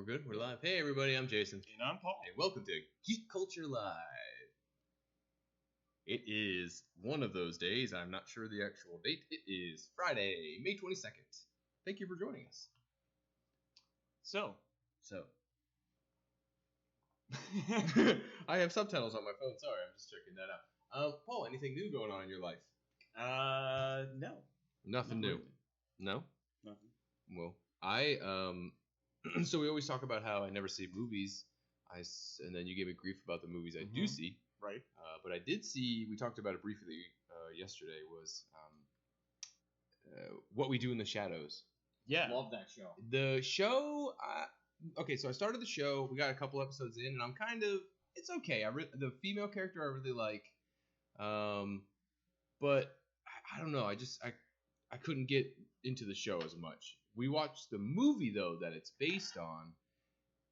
We're good. We're live. Hey, everybody. I'm Jason. And I'm Paul. Hey, welcome to Geek Culture Live. It is one of those days. I'm not sure the actual date. It is Friday, May 22nd. Thank you for joining us. So. I have subtitles on my phone. Sorry, I'm just checking that out. Paul, anything new going on in your life? No. Nothing new. Really. No? Nothing. Well, so we always talk about how I never see movies, and then you gave me grief about the movies I do see. Right. But I did see, we talked about it briefly yesterday, was What We Do in the Shadows. Yeah. Love that show. The show, okay, so I started the show, we got a couple episodes in, and I'm kind of, it's okay. The female character I really like, but I don't know, I couldn't get into the show as much. We watched the movie, though, that it's based on,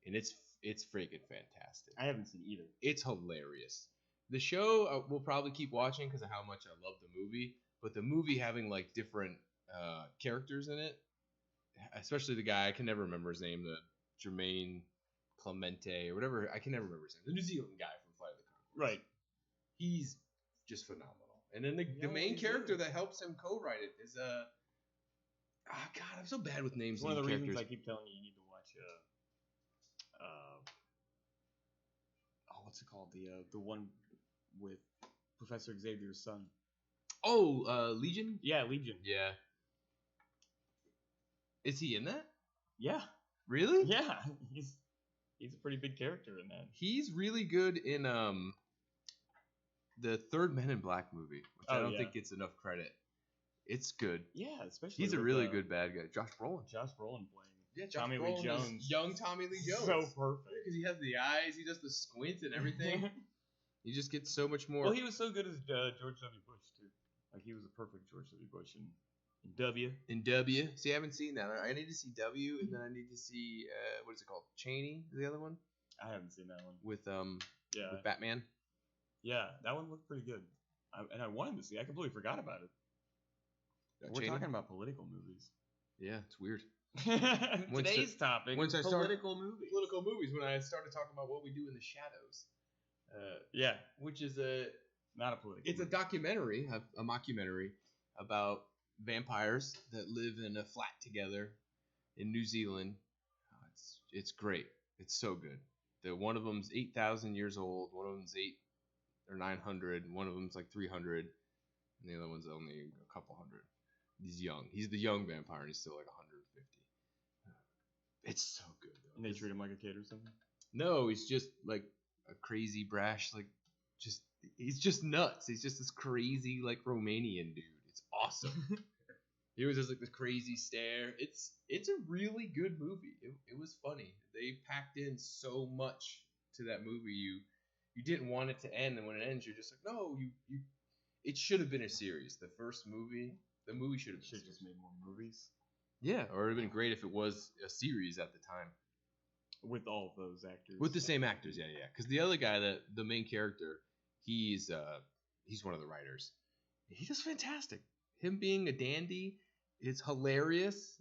and it's freaking fantastic. I haven't seen either. It's hilarious. The show we'll probably keep watching because of how much I love the movie, but the movie having like different characters in it, especially the guy, I can never remember his name, the Jermaine Clemente or whatever, I can never remember his name, the New Zealand guy from Flight of the Conchords. Right. He's just phenomenal. And then the main character that helps him co-write it is God, I'm so bad with names. It's one of the reasons I keep telling you need to watch what's it called? The one with Professor Xavier's son. Oh, Legion? Yeah, Legion. Yeah. Is he in that? Yeah. Really? Yeah. He's a pretty big character in that. He's really good in the third Men in Black movie, which I don't think gets enough credit. It's good. Yeah, especially he's a really good bad guy. Josh Brolin playing. Tommy Lee Jones. Young Tommy Lee Jones. So perfect. Because he has the eyes, he does the squint and everything. You just get so much more. Well, he was so good as George W. Bush, too. Like, he was a perfect George W. Bush in W. In W. See, I haven't seen that. I need to see W, and then I need to see, what is it called? Cheney, the other one? I haven't seen that one. With Batman? Yeah, that one looked pretty good. I wanted to see. I completely forgot about it. We're talking about political movies. Yeah, it's weird. Today's topic is political movies. Political movies, when I started talking about What We Do in the Shadows. Which is not a political It's movie. A documentary, a mockumentary, about vampires that live in a flat together in New Zealand. It's great. It's so good. One of them's 8,000 years old, one of them's 8 or 900, one of them's like 300, and the other one's only a couple hundred. He's young. He's the young vampire, and he's still like 150. It's so good, though. And they treat him like a kid or something? No, he's just like a crazy, brash, he's just nuts. He's just this crazy, like, Romanian dude. It's awesome. He was just like this crazy stare. It's a really good movie. It was funny. They packed in so much to that movie. You didn't want it to end, and when it ends, you're just like, no, it should have been a series. The first movie, the movie should have just made more movies. Yeah, or it would have been great if it was a series at the time. With all of those actors. With the same actors, yeah. Because the other guy, the main character, he's one of the writers. He does fantastic. Him being a dandy is hilarious.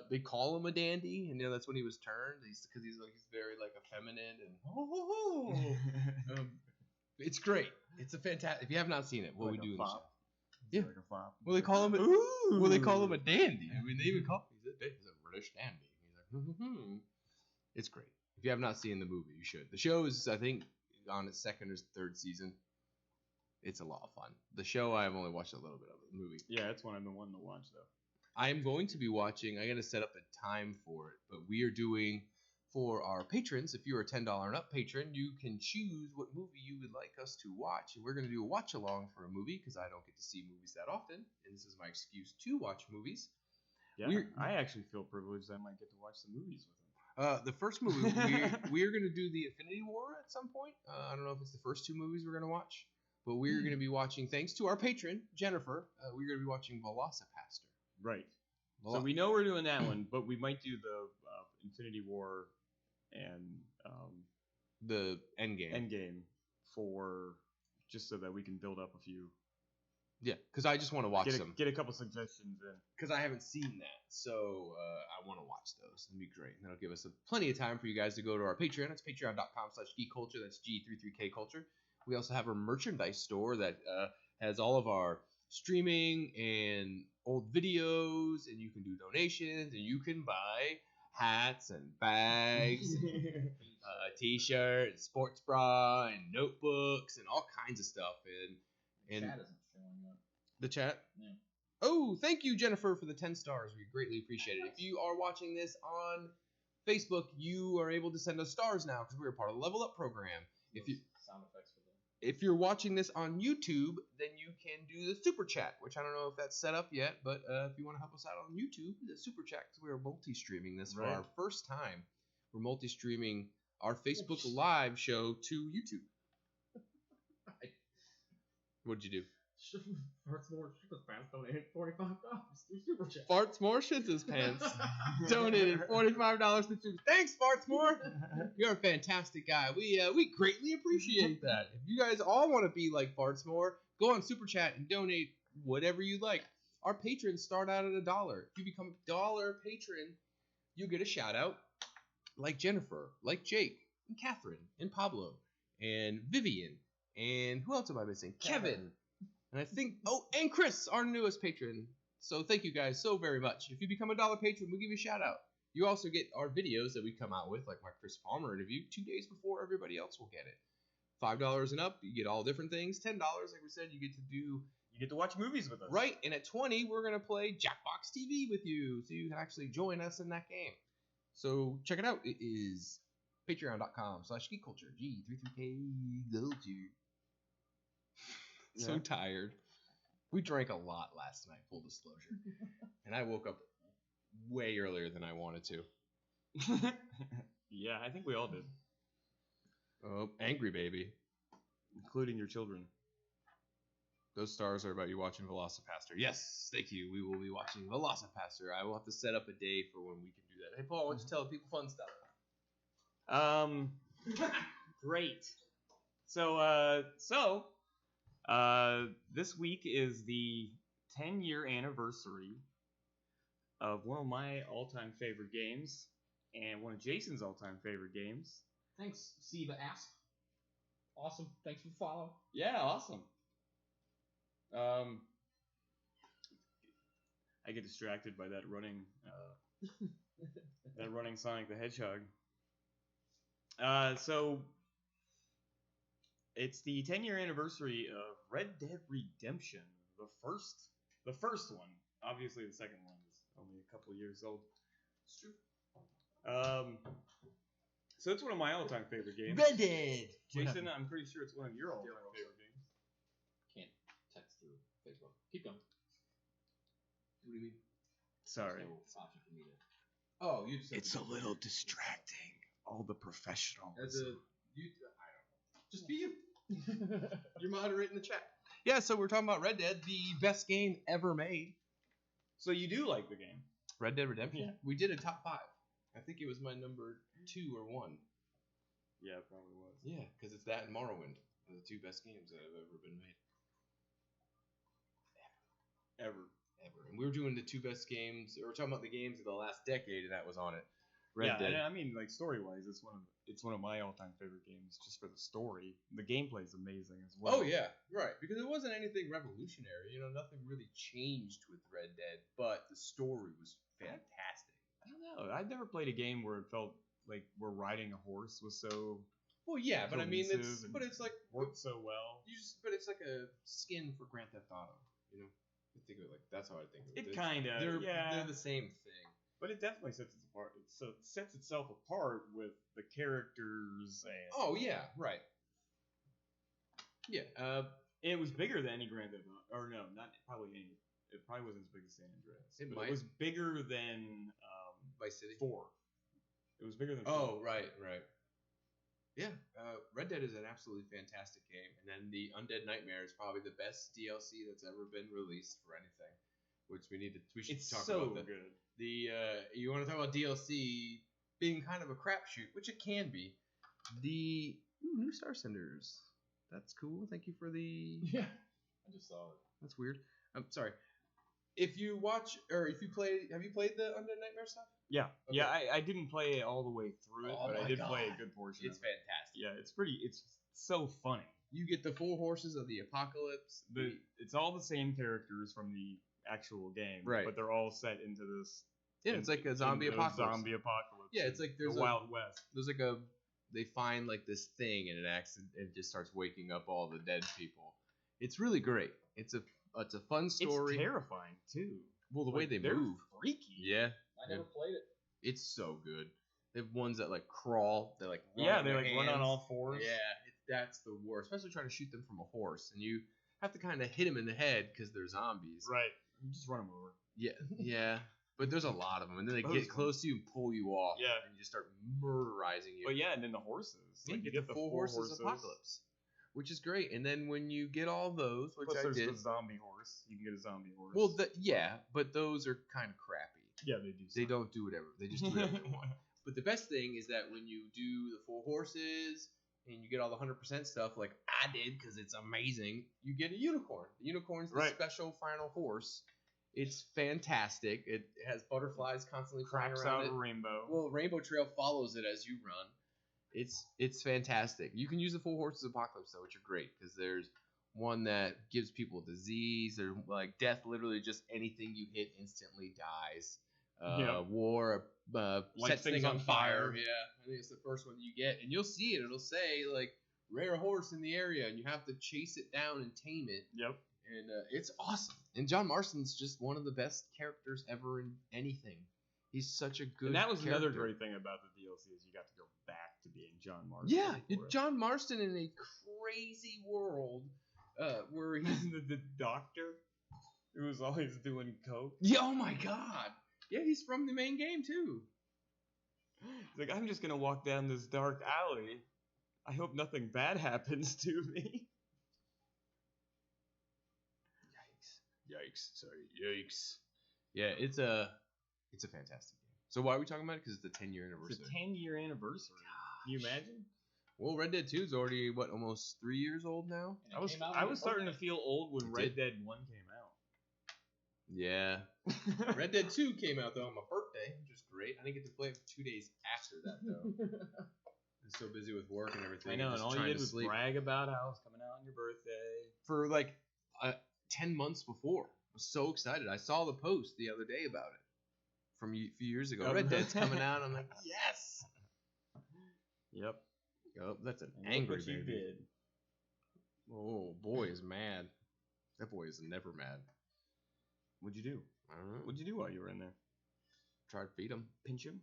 They call him a dandy, and that's when he was turned. Because he's very like effeminate and it's great. It's a fantastic. If you have not seen it, What We Do in the Shadows. Yeah. Like a flop. Well, they call him a dandy. I mean, they even call him he's a British dandy. He's like, It's great. If you have not seen the movie, you should. The show is, I think, on its second or third season. It's a lot of fun. The show, I've only watched a little bit of the movie. Yeah, that's one I've been wanting to watch, though. I am going to be watching. I'm going to set up a time for it. But we are doing, for our patrons, if you're a $10 and up patron, you can choose what movie you would like us to watch. And we're going to do a watch-along for a movie because I don't get to see movies that often. And this is my excuse to watch movies. Yeah, I actually feel privileged I might get to watch the movies with them. The first movie, we're going to do the Infinity War at some point. I don't know if it's the first two movies we're going to watch. But we're going to be watching, thanks to our patron, Jennifer, we're going to be watching Velocipaster. Right. So we know we're doing that one, but we might do the Infinity War and the Endgame. For just so that we can build up a few Yeah, because I just want to watch them. Get a couple suggestions in. Because I haven't seen that, so I want to watch those. That'd be great. That'll give us plenty of time for you guys to go to our Patreon. It's patreon.com/geekculture. That's G33k culture. We also have a merchandise store that has all of our streaming and old videos, and you can do donations, and you can buy hats and bags, t-shirt, sports bra, and notebooks, and all kinds of stuff. And Chat isn't showing up. the chat. Yeah. Oh, thank you, Jennifer, for the 10 stars. We greatly appreciate it. If you are watching this on Facebook, you are able to send us stars now because we're part of the Level Up program. If you sound effects for them. If you're watching this on YouTube, then you can do the super chat, which I don't know if that's set up yet, but if you want to help us out on YouTube, the super chat, because we are multi-streaming this for our first time. We're multi-streaming our Facebook Live show to YouTube. What'd you do? Fartsmore shit his pants donated $45 to Super Chat. Fartsmore shits his pants. Donated $45 to Super. Thanks, Fartsmore. You're a fantastic guy. We greatly appreciate that. If you guys all want to be like Fartsmore, go on Super Chat and donate whatever you like. Our patrons start out at $1. If you become a $1 patron, you get a shout out like Jennifer, like Jake, and Catherine, and Pablo, and Vivian, and who else am I missing? Kevin. And I think, and Chris, our newest patron. So thank you guys so very much. If you become a $1 patron, we'll give you a shout out. You also get our videos that we come out with, like my Chris Palmer interview, 2 days before everybody else will get it. $5 and up, you get all different things. $10, like we said, you get to watch movies with us. Right, and at $20, we're going to play Jackbox TV with you, so you can actually join us in that game. So check it out. It is patreon.com/geekculture. G33k culture. So tired. We drank a lot last night, full disclosure. And I woke up way earlier than I wanted to. Yeah, I think we all did. Oh, angry baby. Including your children. Those stars are about you watching Velocipaster. Yes, thank you. We will be watching Velocipaster. I will have to set up a day for when we can do that. Hey, Paul, why don't you tell people fun stuff? Great. This week is the 10-year anniversary of one of my all-time favorite games and one of Jason's all-time favorite games. Thanks, Siva Asp. Awesome. Thanks for the follow. Yeah, awesome. I get distracted by that running Sonic the Hedgehog. So it's the 10-year anniversary of Red Dead Redemption, the first one. Obviously, the second one is only a couple years old. It's true. So it's one of my all-time favorite games. Red Dead. Jason, I'm pretty sure it's one of your all-time favorite games. Can't text through Facebook. Keep going. What do you mean? Sorry. There's no option for me to. Oh, you just. It's a little distracting. All the professionals. I don't know. Just be you. You're moderating the chat. Yeah, so we're talking about Red Dead, the best game ever made. So you do like the game? Red Dead Redemption? Yeah. We did a top 5. I think it was my number 2 or 1. Yeah, it probably was. Yeah, because it's that and Morrowind are the 2 best games that have ever been made. Ever. And we were doing the 2 best games. We're talking about the games of the last decade, and that was on it. Red Dead. I mean, like story-wise, it's one of my all-time favorite games just for the story. The gameplay is amazing as well. Oh yeah, right. Because it wasn't anything revolutionary. Nothing really changed with Red Dead, but the story was fantastic. I don't know. I've never played a game where it felt like where riding a horse was so. Well, yeah, but I mean, it's like worked so well. But it's like a skin for Grand Theft Auto. I think of it like that's how I think of it. It kind of. They're the same thing. But it definitely sets it apart. It sets itself apart with the characters and. Oh yeah, right. Yeah. It was bigger than any Grand Theft Auto, or no, not probably any. It probably wasn't as big as San Andreas. It was bigger than Vice City 4. It was bigger than 4. Oh right. Yeah, Red Dead is an absolutely fantastic game, and then the Undead Nightmare is probably the best DLC that's ever been released for anything. Which we should talk about that. Good. You want to talk about DLC being kind of a crapshoot, which it can be. The new Star Senders. That's cool. Thank you for the I just saw it. That's weird. I'm sorry. If you watch or if you play, have you played the Undead Nightmare stuff? Yeah, Okay. yeah. I didn't play it all the way through it, Oh but I my did play a God. good portion. It's of it. fantastic. Yeah, it's so funny. You get the 4 horses of the apocalypse. It's all the same characters from the actual game, Right. But they're all set into this. Yeah, it's like a zombie apocalypse. Zombie apocalypse. Yeah, it's like there's the Wild West. There's like they find like this thing and it just starts waking up all the dead people. It's really great. It's a fun story. It's terrifying too. Well, the way they they're move. freaky. Yeah. I never played it. It's so good. They have ones that like crawl. They like run Yeah, on they their like run on hands. all fours. Yeah, that's the worst. Especially trying to shoot them from a horse, and you have to kind of hit them in the head because they're zombies. Right. You just run them over. Yeah, yeah. But there's a lot of them, and then they Those get ones. close to you and pull you off. Yeah. And you just start murderizing you. But yeah, and then the horses. Yeah, Like, you get the 4 horses apocalypse, which is great. And then when you get all those, which Plus I there's did. the zombie horse. You can get a zombie horse. Well, yeah, but those are kind of crappy. yeah, they do. They don't do whatever. They just do whatever they want. But the best thing is that when you do the 4 horses and you get all the 100% stuff, like I did, because it's amazing, you get a unicorn. The unicorn's the Right. special final horse. It's fantastic. It has butterflies constantly flying Craps around out it. a rainbow. Well, Rainbow Trail follows it as you run. It's fantastic. You can use the 4 horses apocalypse though, which are great because there's one that gives people disease or like death. Literally, just anything you hit instantly dies. Yeah. War sets things on fire. fire. Yeah, I think it's the first one you get, and you'll see it. It'll say like rare horse in the area, and you have to chase it down and tame it. Yep. And it's awesome. And John Marston's just one of the best characters ever in anything. He's such a good. And that was another character. great thing about the DLC is you got to go back to being John Marston. Yeah, for it. John Marston in a crazy world where he's the doctor who was always doing coke. yeah. Oh my God. Yeah, he's from the main game too. He's like, I'm just gonna walk down this dark alley. I hope nothing bad happens to me. Yikes! Sorry, yikes. Yeah, it's a fantastic game. So why are we talking about it? Because it's the 10-year It's anniversary. a 10-year anniversary. Can you imagine? Well, Red Dead 2 is already almost 3 years old now. And it I was came out I on was your starting to birthday. feel old when It Red did. Dead 1 came out. Yeah. Red Dead 2 came out though on my birthday, which was great. I didn't get to play it for 2 days after that though. I was so busy with work and everything. I know, and just all you trying did to was sleep. brag about how it was coming out on your birthday. For like 10 months before. I was so excited. I saw the post the other day about it from a few years ago. Oh, Red really? Dead's coming out. I'm like, yes. Yep. Oh, that's an And look angry what you baby. did. Oh, boy is mad. That boy is never mad. What'd you do? I don't know. What'd you do while you were in there? Try to feed him. Pinch him?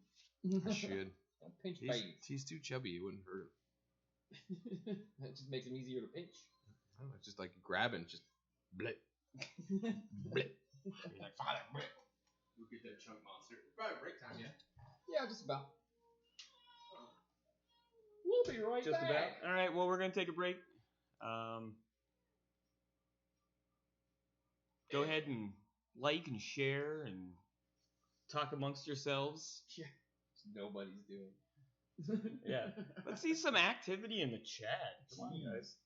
I should. Don't pinch He's, babies. he's too chubby. It wouldn't hurt him. That just makes him easier to pinch. I don't know, it's just like grabbing, just blip, blip. He's like, "Father, blip." We'll get that chunk monster. It's probably break time, yeah? Yeah, just about. We'll be right Just back. about. All right, well, we're going to take a break. Go ahead and like and share and talk amongst yourselves. Nobody's doing. Yeah. Let's see some activity in the chat. Come on, guys.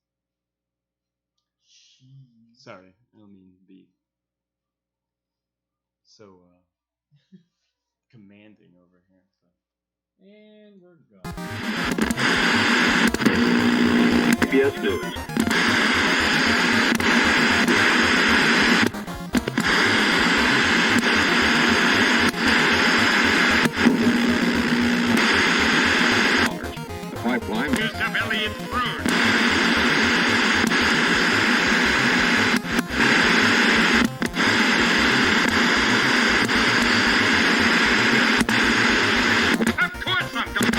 Sorry, I don't mean to be so commanding over here. So. And we're gone. CBS News. The pipeline. Civilian cruise. Of course I'm going.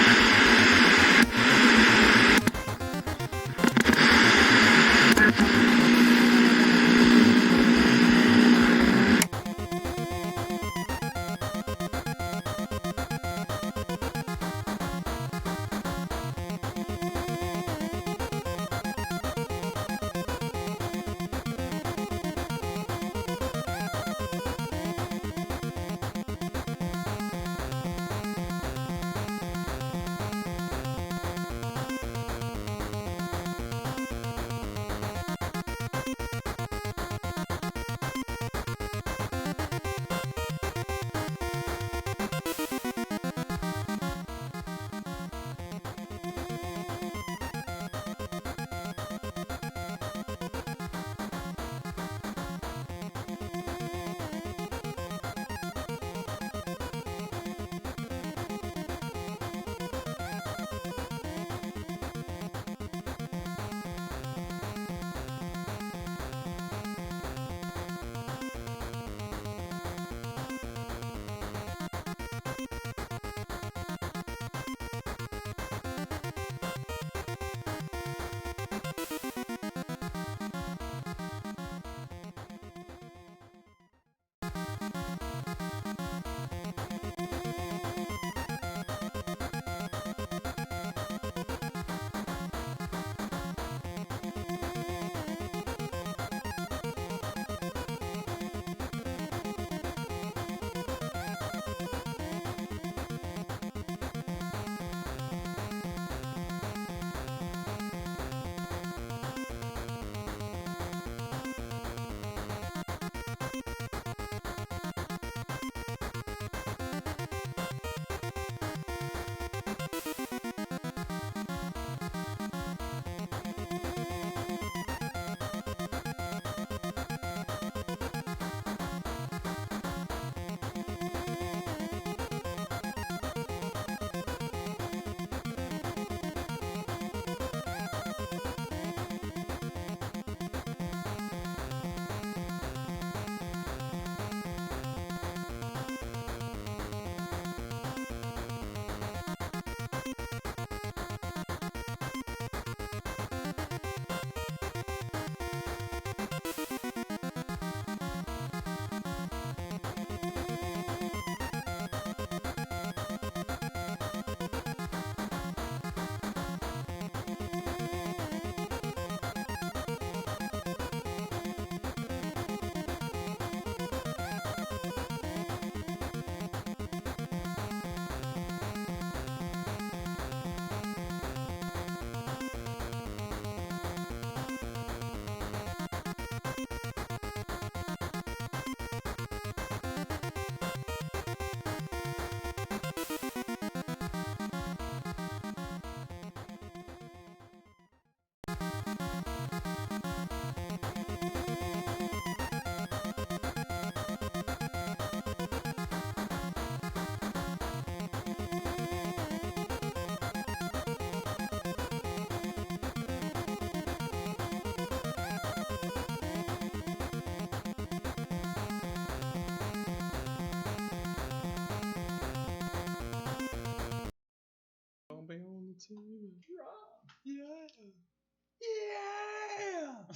I'll be on the TV. Yeah.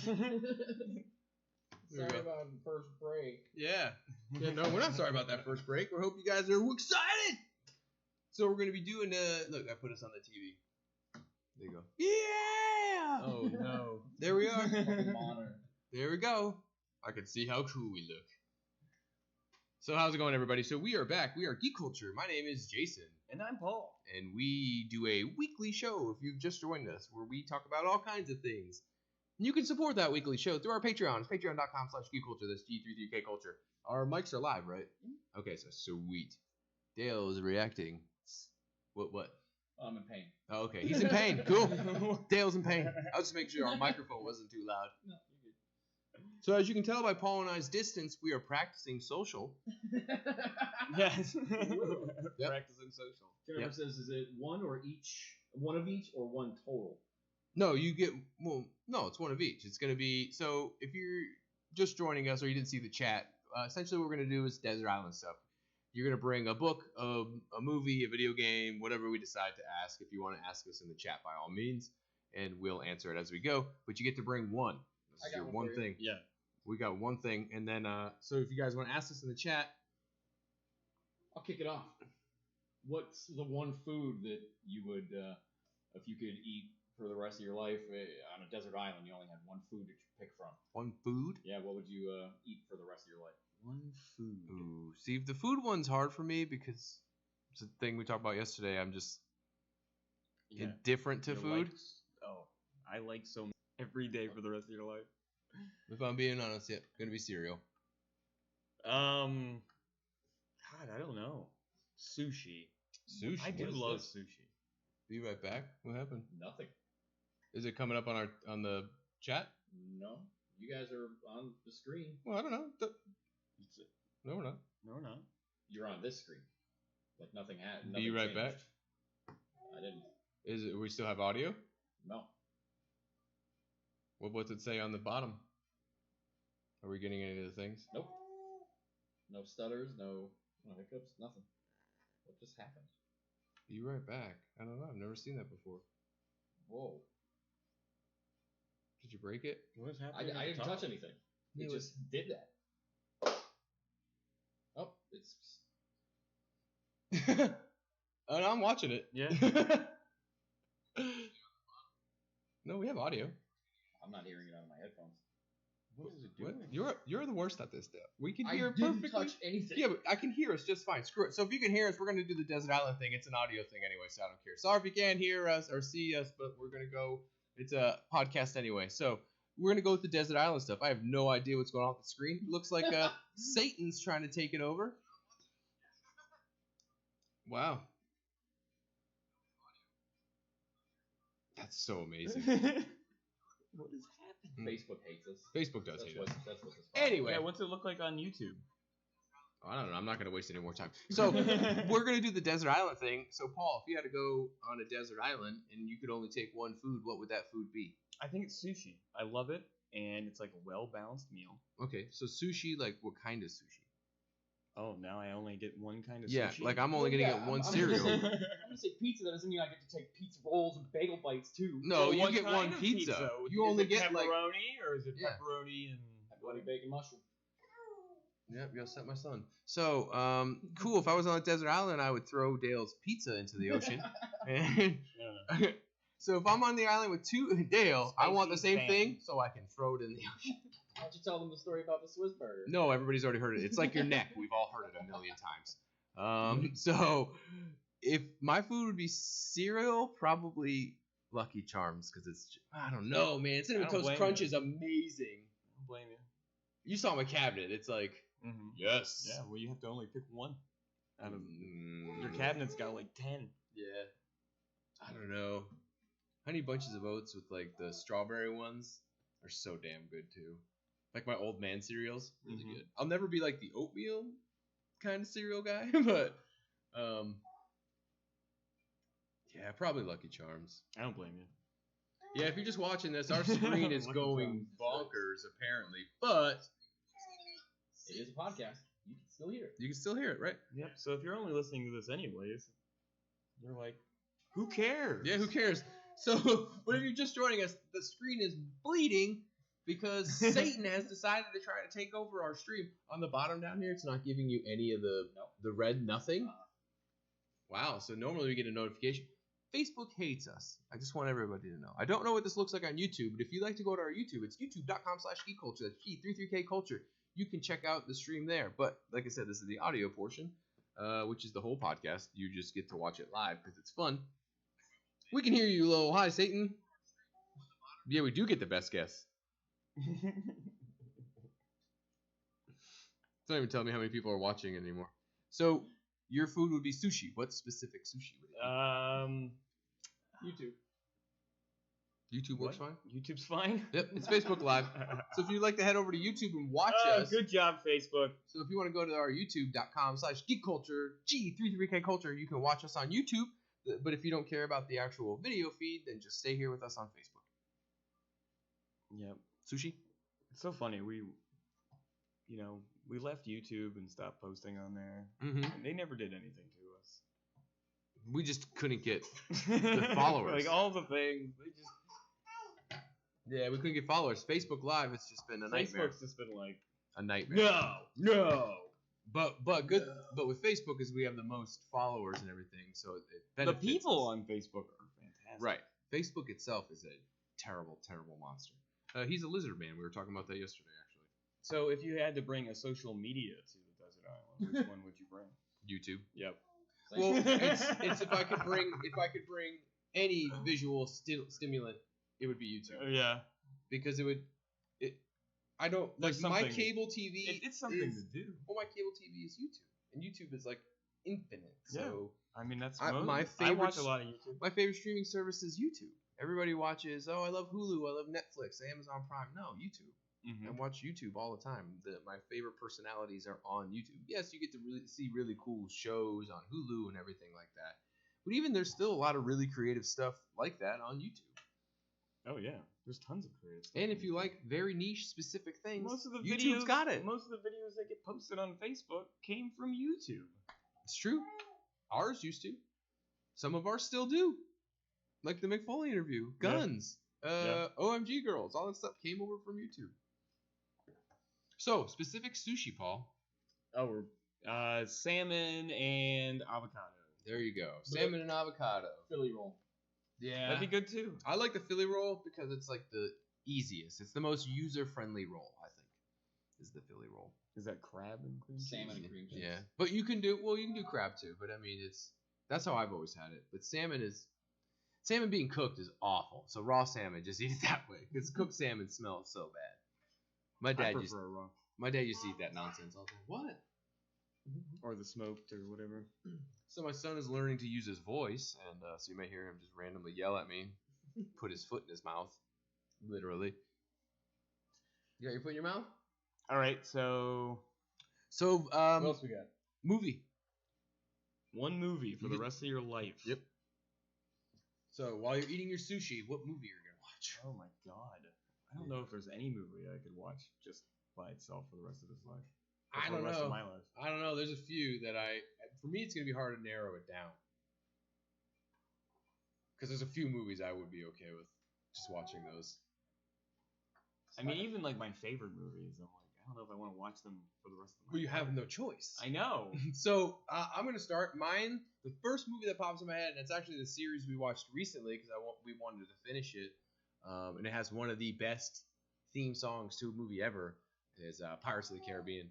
Yeah. Sorry about the first break. Yeah. Yeah, no, we're not sorry about that first break. We hope you guys are excited. So we're going to be doing, look, I put us on the TV. There you go. Yeah! Oh no. There we are. Monitor. There we go. I can see how cool we look. So how's it going, everybody? So we are back. We are Geek Culture. My name is Jason. And I'm Paul. And we do a weekly show, if you've just joined us, where we talk about all kinds of things. And you can support that weekly show through our Patreon. It's patreon.com/geekculture. That's G33k culture. Our mics are live, right? Okay, so sweet. Dale is reacting. What? I'm in pain. Oh, okay. He's in pain. Cool. Dale's in pain. I was just making sure our microphone wasn't too loud. No, you're So as you can tell by Paul and I's distance, we are practicing social. good. Yes. Yep. Practicing social. Jennifer Yep. says, is it one of each, or one total? No, you get, well, no, it's one of each. It's going to be, so if you're just joining us or you didn't see the chat, essentially what we're going to do is Desert Island stuff. You're going to bring a book, a movie, a video game, whatever we decide to ask. If you want to ask us in the chat, by all means, and we'll answer it as we go. But you get to bring one. This I is got your one one for you. thing. Yeah. We got one thing. And then, so if you guys want to ask us in the chat, I'll kick it off. What's the one food that you would, if you could eat for the rest of your life on a desert island, you only had one food that you pick from? one food. Yeah, what would you eat for the rest of your life? One food. Ooh, see, the food one's hard for me because it's a thing we talked about yesterday. I'm just indifferent to You're food. I like so much every day for the rest of your life. If I'm being honest, yeah, gonna be cereal. God, I don't know. Sushi. Sushi. I do What is love this? sushi. Be right back. What happened? Nothing. Is it coming up on the chat? No. You guys are on the screen. Well, I don't know. No, we're not. No, we're not. You're on this screen. Like nothing had. Be right back. I didn't. Is it? We still have audio? No. What's it say on the bottom? Are we getting any of the things? Nope. No stutters. No hiccups. Nothing. What just happened? Be right back. I don't know. I've never seen that before. Whoa. Did you break it? What is happening? I didn't touch anything. It just did that. Oh, it's. Oh, no, I'm watching it. Yeah. No, we have audio. I'm not hearing it out of my headphones. What is it What? doing? You're the worst at this stuff. We can I hear didn't perfectly. touch anything. Yeah, but I can hear us just fine. Screw it. So if you can hear us, we're going to do the Desert Island thing. It's an audio thing anyway, so I don't care. Sorry if you can't hear us or see us, but we're going to go. It's a podcast anyway. So we're going to go with the Desert Island stuff. I have no idea what's going on with the screen. It looks like Satan's trying to take it over. Wow. That's so amazing. What is happening? Facebook hates us. Facebook does hate us. That's what this. Anyway. Yeah, what's it look like on YouTube? I don't know. I'm not going to waste any more time. So we're going to do the Desert Island thing. So Paul, if you had to go on a desert island and you could only take one food, what would that food be? I think it's sushi. I love it, and it's like a well-balanced meal. Okay, so sushi, like what kind of sushi? Oh, now I only get one kind of Yeah, sushi? like I'm only going to get one I'm cereal. I'm gonna say pizza. That doesn't mean I get to take pizza rolls and bagel bites too. No, Well, you what get kind one of pizza. Is You only it get like. pepperoni, or is it Yeah. pepperoni and Bloody bacon mushroom. Yep, you upset my son. So, cool. If I was on a desert island, I would throw Dale's pizza into the ocean. And so if I'm on the island with Dale, I want the Spicy same fan. thing, so I can throw it in the ocean. Why don't you tell them the story about the Swiss burger? No, everybody's already heard it. It's like your neck. We've all heard it a million times. So if my food would be cereal, probably Lucky Charms, because it's, I don't know, man. Cinnamon I don't Toast blame Crunch you. is amazing. I don't blame you. You saw my cabinet. It's like, Mm-hmm. yes. Yeah, well, you have to only pick one. Out of Mm, your cabinet's got like 10. Yeah. I don't know. Honey Bunches of Oats with like the strawberry ones are so damn good too. Like my old man cereals, really Mhm. good. I'll never be like the oatmeal kind of cereal guy, but yeah, probably Lucky Charms. I don't blame you. Yeah, if you're just watching this, our screen is Lucky going Charms. bonkers apparently, but It is a podcast. You can still hear it. you can still hear it, right? Yep. So if you're only listening to this anyways, you're like, who cares? Yeah, who cares? So, but if you're just joining us, the screen is bleeding because Satan has decided to try to take over our stream. On the bottom down here, it's not giving you any of the red nothing. Wow, so normally we get a notification. Facebook hates us. I just want everybody to know. I don't know what this looks like on YouTube, but if you'd like to go to our YouTube, it's youtube.com/geekculture. That's G33k culture. You can check out the stream there. But like I said, this is the audio portion, which is the whole podcast. You just get to watch it live because it's fun. We can hear you, Lo. Hi, Satan. Yeah, we do get the best guess. It's not even telling me how many people are watching anymore. So, your food would be sushi. What specific sushi would it be? YouTube. YouTube works fine? YouTube's fine. Yep, it's Facebook Live. So if you'd like to head over to YouTube and watch us. Good job, Facebook. So if you want to go to our youtube.com/geekculture, G33k culture, you can watch us on YouTube. But if you don't care about the actual video feed, then just stay here with us on Facebook. Yep. Sushi? It's so funny. We left YouTube and stopped posting on there. Mm-hmm. And they never did anything to us. We just couldn't get the followers. Like all the things. They just. Yeah, we couldn't get followers. Facebook Live, it's just been a nightmare. Facebook's just been like, A nightmare. no. But with Facebook is we have the most followers and everything, so it The benefits people us. on Facebook are fantastic. Right. Facebook itself is a terrible, terrible monster. He's a lizard man. We were talking about that yesterday, actually. So if you had to bring a social media to the desert island, which one would you bring? YouTube. Yep. Well, it's if I could bring any visual stimulant, it would be YouTube Yeah. because I don't like There's my something- cable TV. It's something is, to do. Well, my cable TV is YouTube, and YouTube is like infinite. So I mean, that's I watch a lot of YouTube. my favorite streaming service is YouTube. Everybody watches. Oh, I love Hulu. I love Netflix. Amazon Prime. No, YouTube. Mm-hmm. I watch YouTube all the time. My favorite personalities are on YouTube. Yes, you get to really see really cool shows on Hulu and everything like that. But even there's still a lot of really creative stuff like that on YouTube. Oh yeah, there's tons of creative stuff. And on if you YouTube. like very niche specific things, most of the YouTube's videos, got it. Most of the videos that get posted on Facebook came from YouTube. It's true. Ours used to. Some of ours still do. Like the McFoley interview, guns, OMG girls, all that stuff came over from YouTube. So, specific sushi, Paul. Oh, salmon and avocado. There you go. Salmon and avocado. Philly roll. Yeah. That'd be good too. I like the Philly roll because it's like the easiest. It's the most user-friendly roll, I think, is the Philly roll. Is that crab and cream cheese? Salmon and cream cheese. Yeah. But you can do crab too, but I mean that's how I've always had it. But salmon being cooked is awful. So raw salmon, just eat it that way because cooked salmon smells so bad. My I dad prefer raw. used to eat that nonsense all the time. What? Or the smoked or whatever. So my son is learning to use his voice, and so you may hear him just randomly yell at me, put his foot in his mouth, literally. You got your foot in your mouth? All right, so So What else we got? movie. one movie for You the get- rest of your life. Yep. So while you're eating your sushi, what movie are you gonna watch? Oh my god. I don't know if there's any movie I could watch just by itself for the rest of his life. Or I for don't the rest know. of my life. I don't know. There's a few that for me, it's gonna be hard to narrow it down. Because there's a few movies I would be okay with just watching those. I mean, even like my favorite movies, I'm like, I don't know if I want to watch them for the rest of my But you life. have no choice. I know. So I'm gonna start mine. The first movie that pops in my head, and it's actually the series we watched recently because we wanted to finish it, and it has one of the best theme songs to a movie ever. Is Pirates of the Caribbean.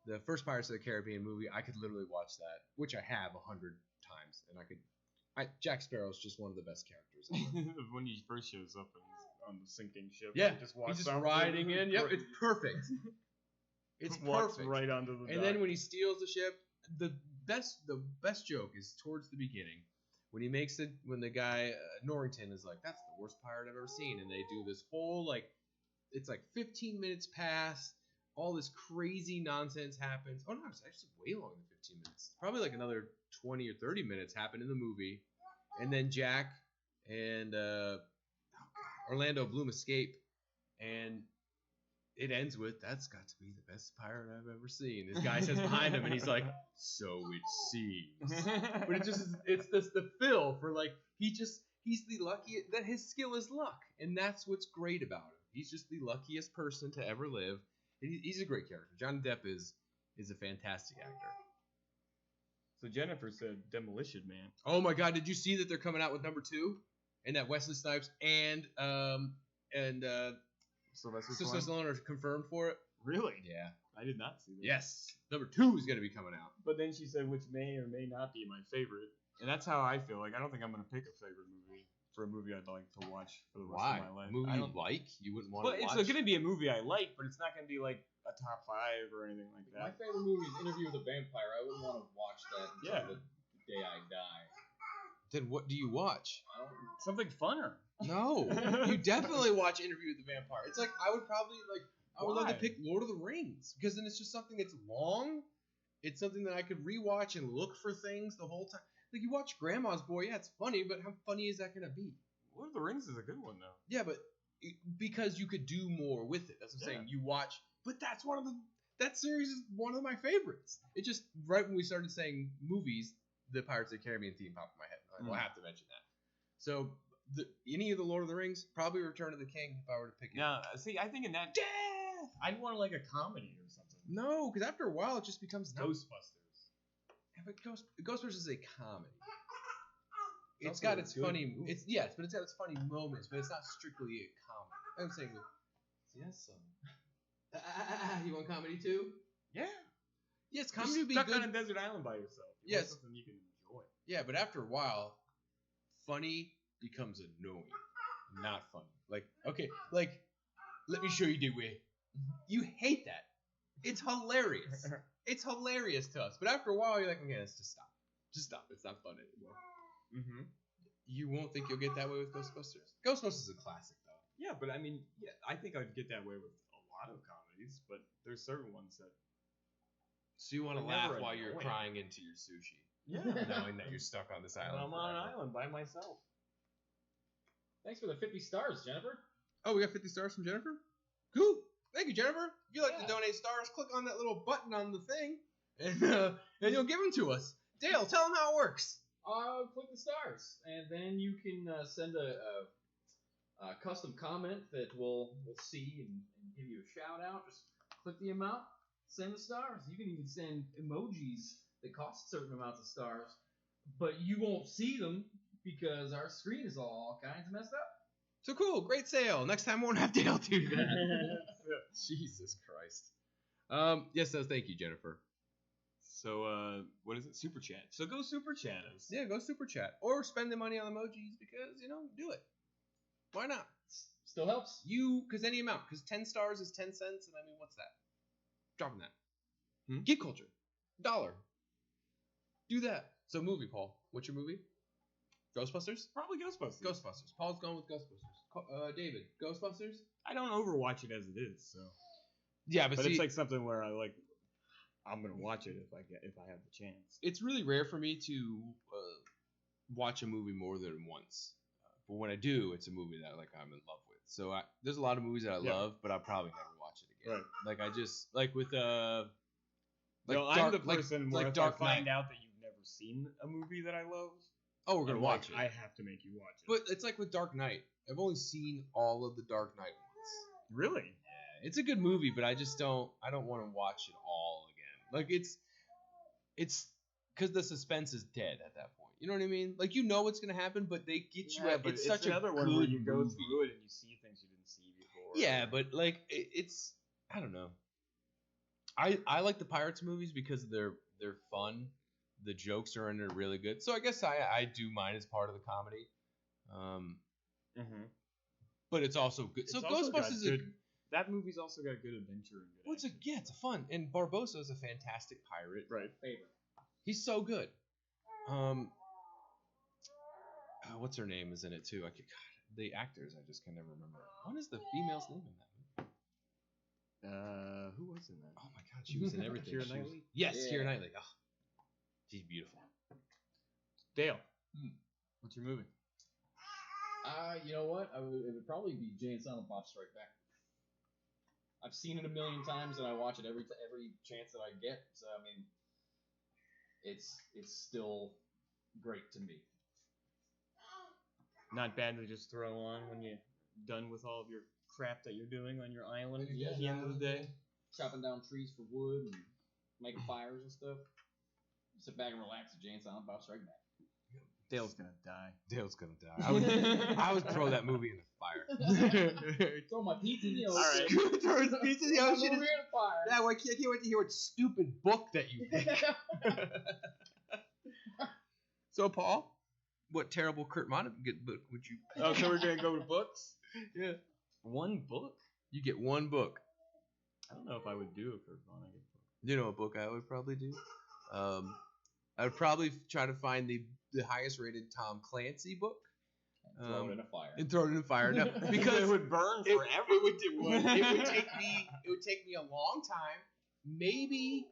The first Pirates of the Caribbean movie, I could literally watch that, which I have 100 times, and Jack Sparrow's just one of the best characters ever. When he first shows up and he's on the sinking ship. Yeah, he just walks he's just off riding the- in. Yep, it's perfect. It's walks perfect. right onto the And dock. then when he steals the ship, the best joke is towards the beginning when he makes it, when the guy Norrington is like, that's the worst pirate I've ever seen, and they do this whole like, it's like 15 minutes pass, all this crazy nonsense happens. Oh no, it's actually way longer than 15 minutes. Probably like another 20 or 30 minutes happen in the movie, and then Jack and Orlando Bloom escape, and it ends with, that's got to be the best pirate I've ever seen. This guy says behind him, and he's like, so it seems. But it just, it's this the fill for like, he's the luckiest, that his skill is luck. And that's what's great about him. He's just the luckiest person to ever live. He's a great character. Johnny Depp is a fantastic actor. So Jennifer said Demolition Man. Oh my God, did you see that they're coming out with number 2? And that Wesley Snipes and Sylvester Stallone are confirmed for it? Really? Yeah. I did not see that. Yes. Number 2 is going to be coming out. But then she said, which may or may not be my favorite. And that's how I feel. Like, I don't think I'm going to pick a favorite movie for a movie I'd like to watch for the rest Why? of my life. A movie I you don't- like? You wouldn't want Well, to it's watch? going to be a movie I like, but it's not going to be like a top 5 or anything like My that. favorite movie is Interview with a Vampire. I wouldn't want to watch that until the day I die. Then what do you watch? I don't. Something funner. No. You definitely watch Interview with the Vampire. It's like, I would probably, like, I would love to Why? pick Lord of the Rings. Because then it's just something that's long. It's something that I could rewatch and look for things the whole time. Like, you watch Grandma's Boy, yeah, it's funny, but how funny is that going to be? Lord of the Rings is a good one, though. Yeah, but because you could do more with it. That's what I'm saying. You watch, but that's that series is one of my favorites. It just, right when we started saying movies, the Pirates of the Caribbean theme popped in my head. Like, well, I have to mention that. So, any of the Lord of the Rings, probably Return of the King if I were to pick it. Now, see, I think in that Death! I'd want like a comedy or something. No, because after a while it just becomes Ghostbusters. Yeah, but Ghostbusters is a comedy. It's also got a its good funny, movie. it's yes, but it's got its funny moments, but it's not strictly a comedy. I'm saying, yes, you want comedy too? Yeah. Yes, You're comedy would be stuck good. on a desert island by yourself. You want Yes. something you can enjoy. Yeah, but after a while, funny becomes annoying, not funny. Like, okay, like, let me show you the way. You hate that. It's hilarious. It's hilarious to us. But after a while, you're like, okay, let's just stop. Just stop. It's not fun anymore. Mm-hmm. You won't think you'll get that way with Ghostbusters? Ghostbusters is a classic, though. Yeah, but I mean, yeah, I think I'd get that way with a lot of comedies, but there's certain ones that. So you want to They're laugh never while you're annoying. crying into your sushi, Yeah. knowing that you're stuck on this island. I'm on an forever. island by myself. Thanks for the 50 stars, Jennifer. Oh, we got 50 stars from Jennifer? Cool. Thank you, Jennifer. If you'd like to Yeah. donate stars, click on that little button on the thing, and you'll give them to us. Dale, tell them how it works. Click the stars, and then you can send a custom comment that we'll see and give you a shout out. Just click the amount, send the stars. You can even send emojis that cost certain amounts of stars, but you won't see them because our screen is all kinds of messed up. So cool, great sale. Next time we won't have Dale do that. Jesus Christ. Yes, thank you, Jennifer. So, what is it? Super Chat. So go Super Chat us. Yeah, go super chat or spend the money on emojis because do it. Why not? Still helps. Because any amount, because 10 stars is 10 cents, and I mean, what's that? Dropping that. Hmm? Geek culture, $1. Do that. So movie, Paul. What's your movie? Ghostbusters. Probably Ghostbusters. Ghostbusters. Paul's going with Ghostbusters. David, Ghostbusters. I don't overwatch it as it is, so. Yeah, But see, it's like something where I'm gonna watch it if I have the chance. it's really rare for me to watch a movie more than once. But when I do, it's a movie that I'm in love with. So there's a lot of movies that I Yeah. love, but I'll probably never watch it again. Right. Like I just with I'm the person where like if Dark I find Knight. out that you've never seen a movie that I love, Oh, we're gonna I'm watch like, it. I have to make you watch it. But it's like with Dark Knight. I've only seen all of the Dark Knight ones. really, It's a good movie, but I don't want to watch it all again. Like it's because the suspense is dead at that point. You know what I mean? Like what's gonna happen, but they get you at but it's such another a one good where you go movie. through it and you see things you didn't see before. Yeah, but it's I don't know. I like the Pirates movies because they're fun. The jokes are in there really good. So I guess I do mine as part of the comedy. Mm-hmm. But it's also good. So Ghostbusters is that movie's also got good adventure and good. well, it's a fun. And Barbossa is a fantastic pirate. right. Favorite. He's so good. what's her name is in it too. God, the actors I just can never remember. What is the female's name in that movie? Who was in that? Oh my god, she was in everything. Keira She was- Knightley? Yes, Yeah. Keira Knightley. Oh, she's beautiful. Dale. What's your movie? You know what? It would probably be Jay and Silent Bob Strike Back. I've seen it a million times, and I watch it every chance that I get. So I mean, it's still great to me. Not bad to just throw on when you're done with all of your crap that you're doing on your island Yeah, at the end of the day. Chopping down trees for wood and making fires and stuff. Sit back and relax at Jay and Silent Bob Strike Back. Dale's gonna die. Dale's gonna die. I would throw that movie in the fire. Throw my pizza in the ocean. All right. Throw his pizza in the Throw my ocean. movie in the fire. Yeah, well, I can't wait to hear what stupid book that you picked. So, Paul, what terrible Kurt Vonnegut book would you? Oh, so we're gonna go to books? Yeah, One book? you get one book. I don't know if I would do a Kurt Vonnegut book. You know what book I would probably do? I would probably try to find the highest rated Tom Clancy book. Throw it in a fire. And throw it in the fire. No, Because because it would burn it forever. would take me a long time. Maybe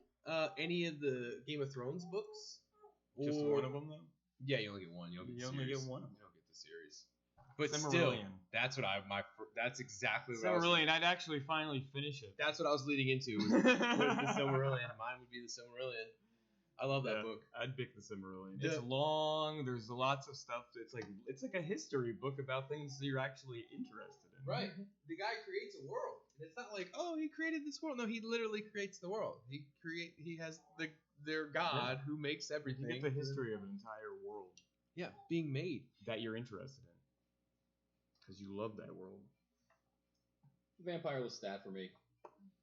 any of the Game of Thrones books. Just or- one of them, though? Yeah, you only get one. You don't get You the only series. get one of You don't get the series. But still, Silmarillion. that's what that's exactly what I was. Silmarillion, I'd actually finally finish it. That's what I was leading into. Was the Silmarillion. Mine would be the Silmarillion. I love that Yeah, book. I'd pick the Silmarillion. Yeah. It's long. There's lots of stuff. It's like a history book about things that you're actually interested in. Right. The guy creates a world. And it's not like, oh, he created this world. No, he literally creates the world. He has their God who makes You everything. get the history of an entire world Yeah, being made. that you're interested in because you love that world. Vampire Lestat for me.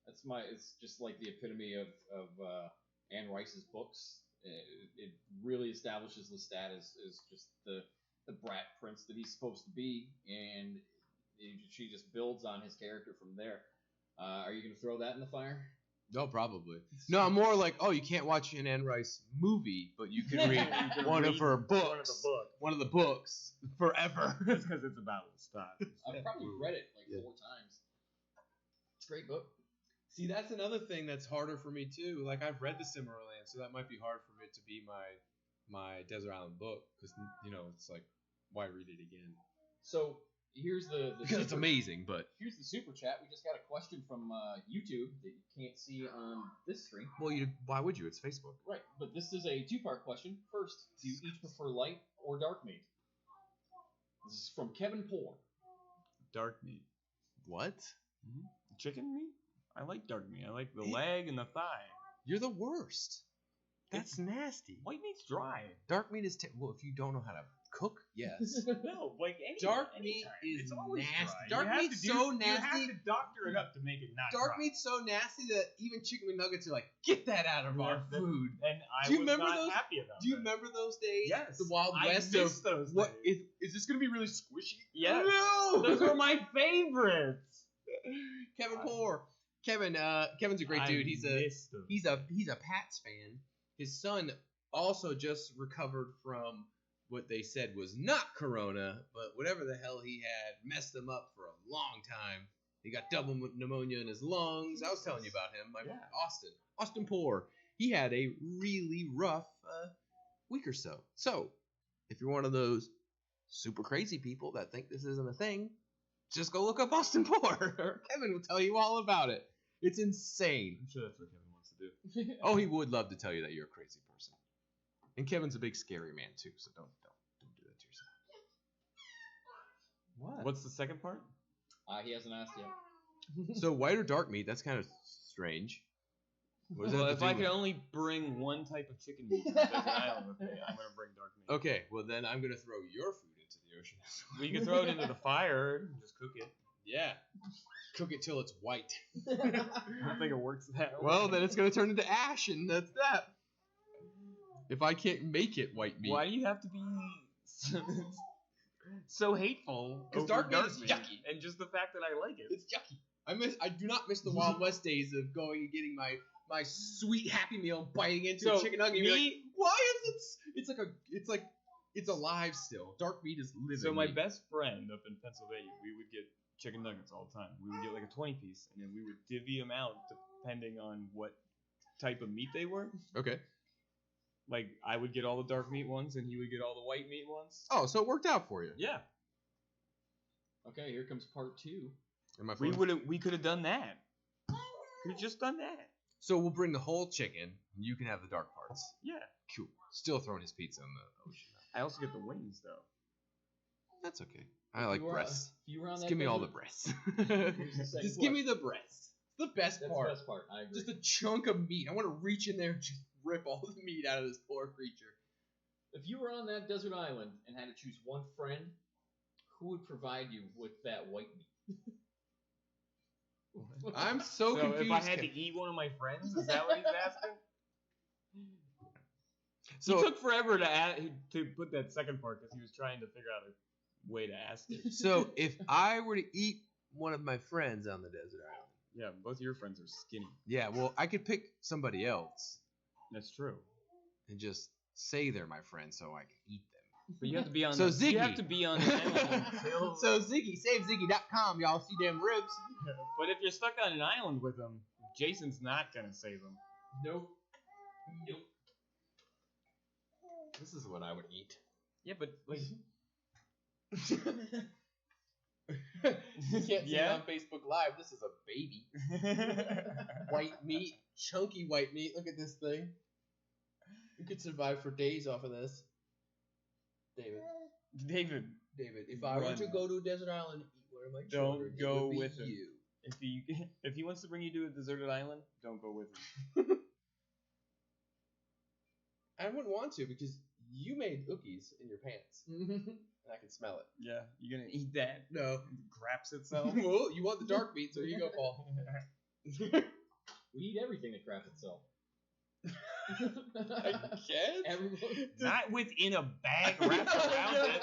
It's just like the epitome of Anne Rice's books. It really establishes Lestat as just the brat prince that he's supposed to be, and she just builds on his character from there. Are you gonna throw that in the fire? No, probably. No, I'm more like, oh, you can't watch an Anne Rice movie, but you can read one of her books. One of the books. One of the books forever. That's because it's about Lestat. I've probably read it like 4 times. It's a great book. See, that's another thing that's harder for me too. Like I've read the Silmarillion, so that might be hard for it to be my Desert Island book because it's like, why read it again? So here's the Because it's amazing, but Here's the super chat. We just got a question from YouTube that you can't see on this screen. well, why would you? It's Facebook. Right, but this is a 2-part question. First, do you each prefer light or dark meat? This is from Kevin Poor. Dark meat. What? Chicken meat? I like dark meat. I like the leg and the thigh. You're the worst. That's nasty. White meat's dry. Dark meat is well. If you don't know how to cook, yes. No, like Dark meat is it's always nasty. dry. Dark You have meat's to do- so You nasty. have to doctor it up to make it not Dark dry. meat's so nasty that even chicken McNuggets are like, get that out of our Yeah, food. And I Do you was remember not those- happy about Do you that. remember those days? Yes. The Wild I West miss of those what days. is this going to be really squishy? Yes. No. Those were my favorites. Kevin Poor. Kevin's a great dude. He's a Pats fan. His son also just recovered from what they said was not corona, but whatever the hell he had messed him up for a long time. He got double pneumonia in his lungs. I was telling you about him. Austin Poor. He had a really rough week or so. So, if you're one of those super crazy people that think this isn't a thing, just go look up Austin Poor. Kevin will tell you all about it. It's insane. I'm sure that's what Kevin wants to do. Oh, he would love to tell you that you're a crazy person. And Kevin's a big scary man too, so don't do that to yourself. What? What's the second part? He hasn't asked yet. So white or dark meat? That's kind of strange. What does that Well, have if to do I with- could only bring one type of chicken meat to the desert island with me, I'm gonna bring dark meat. Okay, well then I'm gonna throw your food into the ocean. We can throw it into the fire and just cook it. Yeah. Cook it till it's white. I don't think it works that way. Well, then it's gonna turn into ash, and that's that. If I can't make it white meat, Why do you have to be so hateful? 'Cause over dark meat is yucky. and just the fact that I like it. it's yucky. I do not miss the Wild West days of going and getting my sweet Happy Meal, biting into a chicken nugget. And be like, why is it? It's like It's alive still. Dark meat is living. So my meat. best friend up in Pennsylvania, we would get chicken nuggets all the time. We would get like a 20-piece, and then we would divvy them out depending on what type of meat they were. Okay. Like I would get all the dark meat ones, and he would get all the white meat ones. Oh, so it worked out for you. Yeah, Okay, here comes part 2. And my we phone- we could have done that. Could have just done that. So we'll bring the whole chicken. And you can have the dark parts. Yeah. Cool. Still throwing his pizza in the ocean. I also get the wings though. That's okay. I like You were- breasts. If you were on Just that give me all the desert- breasts. Here's the second Just give me the breasts. It's the best That's part. the best part. I agree. Just a chunk of meat. I want to reach in there and just rip all the meat out of this poor creature. If you were on that desert island and had to choose one friend, who would provide you with that white meat? I'm so, So confused. if I had to eat one of my friends, is that what he's asking? So He took forever to put that second part because he was trying to figure out a way to ask it. So if I were to eat one of my friends on the desert island, Yeah, both of your friends are skinny. yeah, well, I could pick somebody else That's true. and just say they're my friend so I can eat them. But you have to be on. So You have Ziggy. to be on the island until. So Ziggy, saveziggy.com, y'all see them ribs. But if you're stuck on an island with them, Jason's not gonna save them. Nope. Nope. This is what I would eat. Yeah, but like. You can't see Yeah? it on Facebook Live. This is a baby. White meat, chunky white meat. Look at this thing. You could survive for days off of this. David, David, if I were Run. to go to a desert island and eat one of my Don't children, it go would be with him. you. if he wants to bring you to a deserted island, don't go with him. I wouldn't want to because you made cookies in your pants, and I can smell it. Yeah, you're gonna eat that. No. It craps itself. Well, you want the dark meat, so here you go, Paul. We eat everything that craps itself. I guess. Everyone. Not within a bag wrapped around it.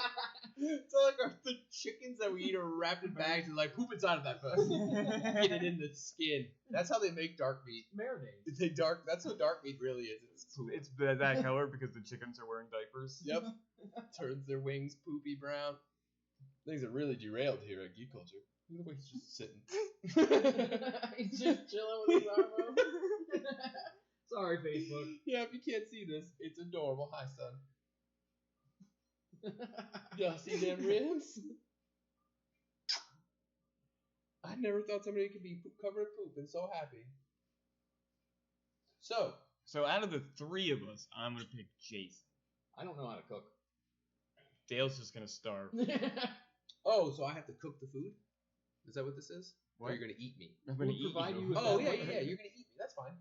So like the chickens that we eat are wrapped in bags and like poop inside of that first. Get it in the skin. That's how they make dark meat. Marinade. They dark. That's what dark meat really is. It's that color because the chickens are wearing diapers. Yep. Turns their wings poopy brown. Things are really derailed here at Geek Culture. Look at the way he's just sitting. He's just chilling with his arm up. Sorry, Facebook. Yeah, if you can't see this, it's adorable. Hi, son. Y'all see them ribs? I never thought somebody could be covered in poop and so happy. So out of the three of us, I'm gonna pick Jason. I don't know how to cook. Dale's just gonna starve. Oh, so I have to cook the food? Is that what this is? Or What? you're gonna eat me? I'm gonna We'll eat provide you. you with Oh that yeah, white yeah, meat. yeah. You're gonna eat me. That's fine.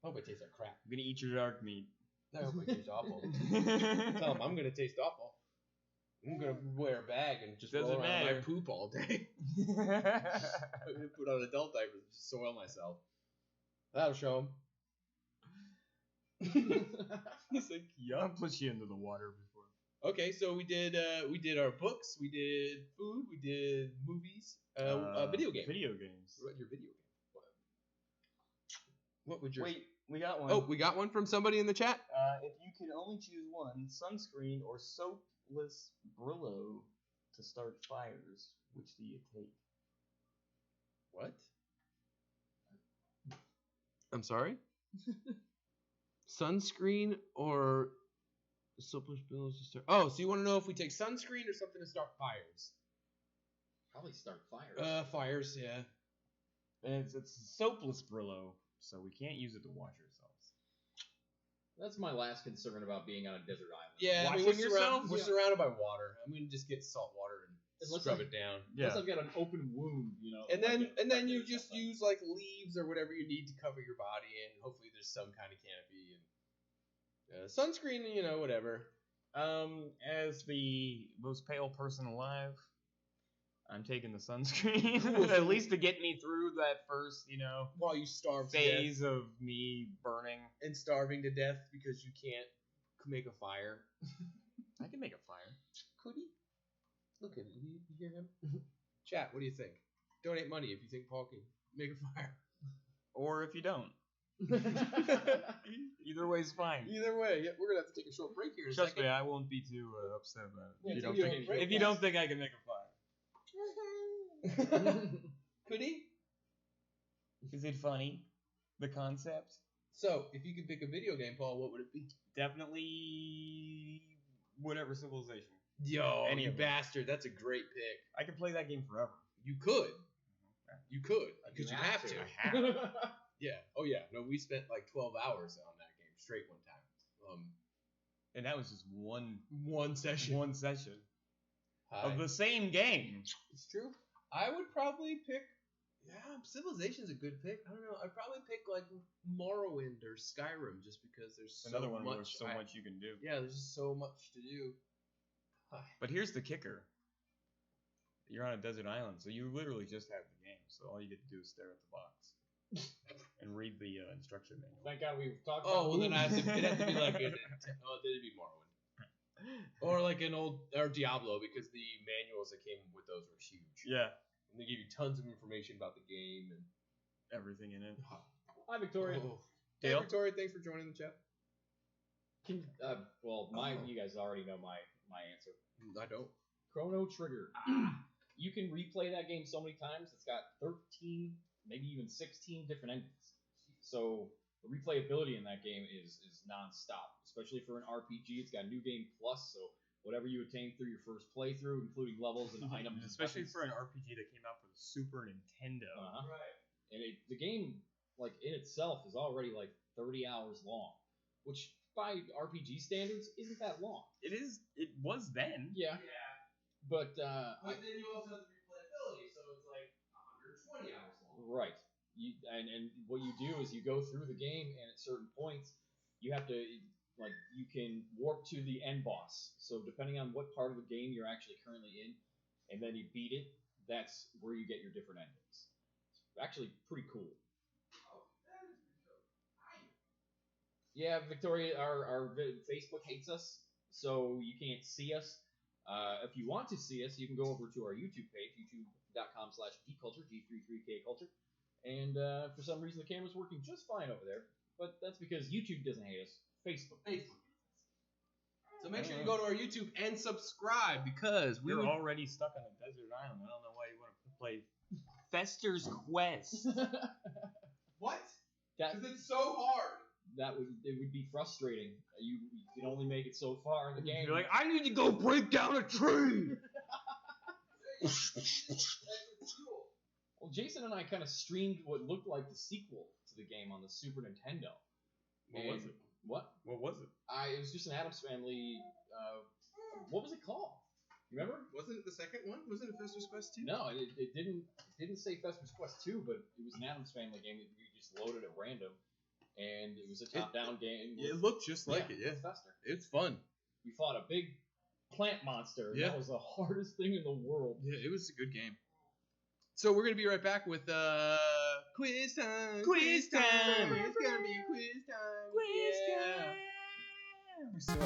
I hope it tastes like crap. I'm gonna eat your dark meat. I hope it tastes awful. Tell them I'm gonna taste awful. I'm gonna wear a bag and just Doesn't roll around in my matter. poop all day. I'm gonna put on adult diapers and just soil myself. That'll show him. He's like, I'll push you into the water before. okay, so we did our books, we did food, we did movies, video game. Video games. What your video game? What would your Wait, we got one. Oh, we got one from somebody in the chat. If you could only choose one, sunscreen or soapless Brillo to start fires, which do you take? What? I'm sorry? Sunscreen or soapless billows to start. Oh, so you want to know if we take sunscreen or something to start fires? Probably start fires. Fires, yeah. And it's soapless Brillo, so we can't use it to wash ourselves. That's my last concern about being on a desert island. Yeah, I mean, Washing yourself? we're surrounded by water. I'm gonna just get salt water and Unless scrub I- it down. Unless I've got an open wound, you know. And like then a you infected or just something. use like leaves or whatever you need to cover your body, and hopefully there's some kind of canopy and sunscreen, you know, whatever. As the most pale person alive, I'm taking the sunscreen. At least to get me through that first, While you starve to death phase of me burning. and starving to death because you can't make a fire. I can make a fire. Could he? Look at him. You hear him? Chat, what do you think? Donate money if you think Paul can make a fire. Or if you don't. Either way's fine. Either way, yeah, we're gonna have to take a short break here in a Trust second. me, I won't be too upset about it. Yeah, If you take don't your think, break, if you guys. don't think I can make a fire. Could he? Is it funny? The concept? So, if you could pick a video game, Paul, what would it be? Definitely whatever Civilization. Yo, Any you of them. bastard, that's a great pick. I can play that game forever. You could. You could. Because you have to. I have. Yeah. Oh, yeah. No, we spent like 12 hours on that game straight one time. And that was just one One session. of the same game. It's true. I would probably pick. Yeah, Civilization's a good pick. I don't know. I'd probably pick like Morrowind or Skyrim just because there's so Another one where much. there's so much you can do. Yeah, there's just so much to do. But here's the kicker. You're on a desert island, so you literally just have the game. So all you get to do is stare at the box and read the instruction manual. Thank God we've talked about Oh, well then movies. it'd have to be like it'd be Morrowind. Or like an old or Diablo because the manuals that came with those were huge. Yeah, And they give you tons of information about the game and everything in it. Hi, Victoria. Oh. Dale? Hey, Victoria, thanks for joining the chat. Can, you guys already know my answer. I don't. Chrono Trigger. You can replay that game so many times. It's got 13, maybe even 16 different endings. So the replayability in that game is nonstop, especially for an RPG. It's got New Game Plus, so whatever you attain through your first playthrough, including levels and items, and Especially weapons. for an RPG that came out for the Super Nintendo. Right. And the game, like in itself, is already like 30 hours long, which by RPG standards isn't that long. It is. It was then. Yeah. But But then you also have the replayability, so it's like 120 hours long. right. And what you do is you go through the game, and at certain points, you have to you can warp to the end boss. So depending on what part of the game you're actually currently in, and then you beat it, that's where you get your different endings. It's actually pretty cool. Yeah, Victoria, our Facebook hates us, so you can't see us. If you want to see us, you can go over to our YouTube page, youtube.com/geekculture, G33k culture. And for some reason, the camera's working just fine over there. But that's because YouTube doesn't hate us. Facebook. So make sure you go to our YouTube and subscribe because We're already stuck on a desert island. I don't know why you want to play Fester's Quest. What? That Because it's so hard. it would be frustrating. You can only make it so far in the game. You're like, I need to go break down a tree. Well, Jason and I kind of streamed what looked like the sequel to the game on the Super Nintendo. What was it? What? What was it? It was just an Addams Family. What was it called? You remember? Wasn't it the second one? Wasn't it Fester's Quest 2? No, it didn't say Fester's Quest 2, but it was an Addams Family game that you just loaded at random, and it was a top-down game. It looked just like it, yeah. Fester. It's fun. We fought a big plant monster. And Yeah. That was the hardest thing in the world. Yeah, it was a good game. So we're going to be right back with quiz time. Quiz time. It's going to be quiz time. Yeah. We suck.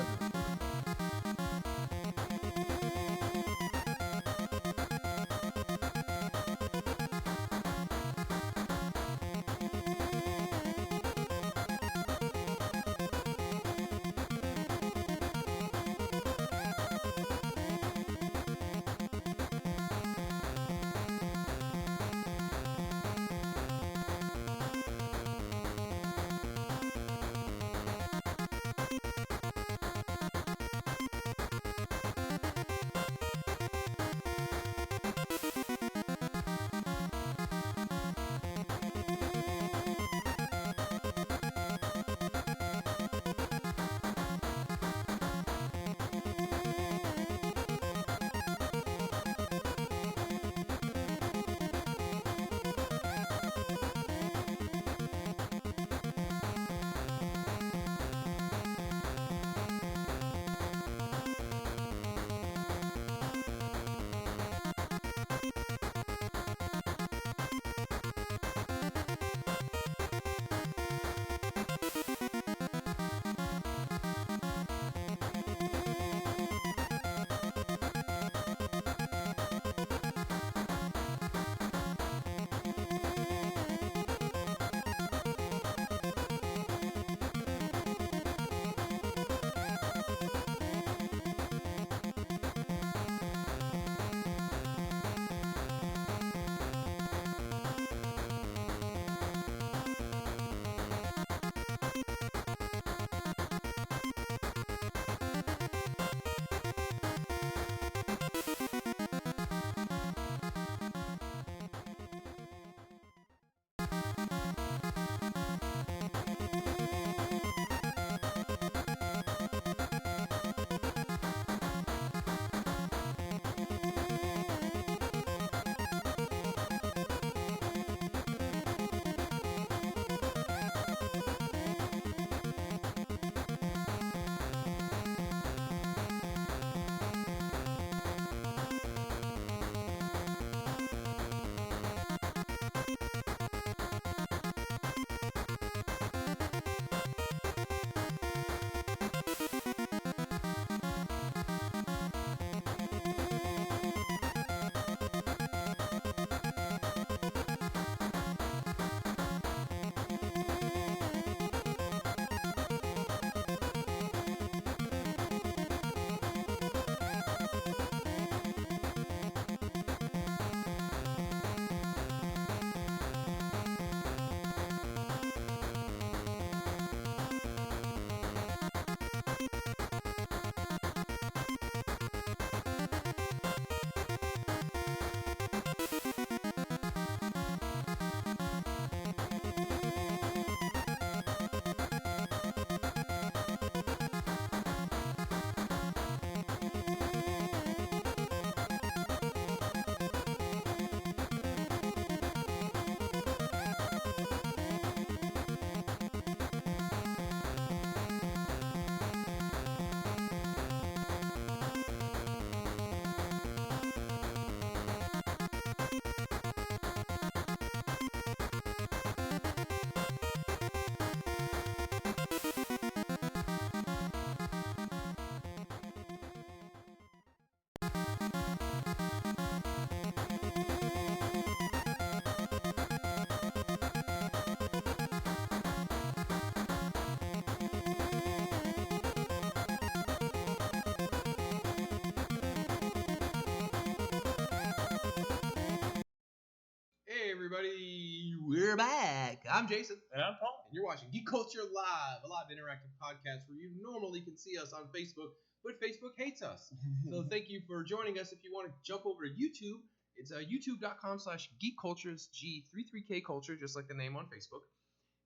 We're back. I'm Jason. And I'm Paul. And you're watching Geek Culture Live, a live interactive podcast where you normally can see us on Facebook, but Facebook hates us. So thank you for joining us. If you want to jump over to YouTube, it's youtube.com/geekculture. It's G33k culture, just like the name on Facebook.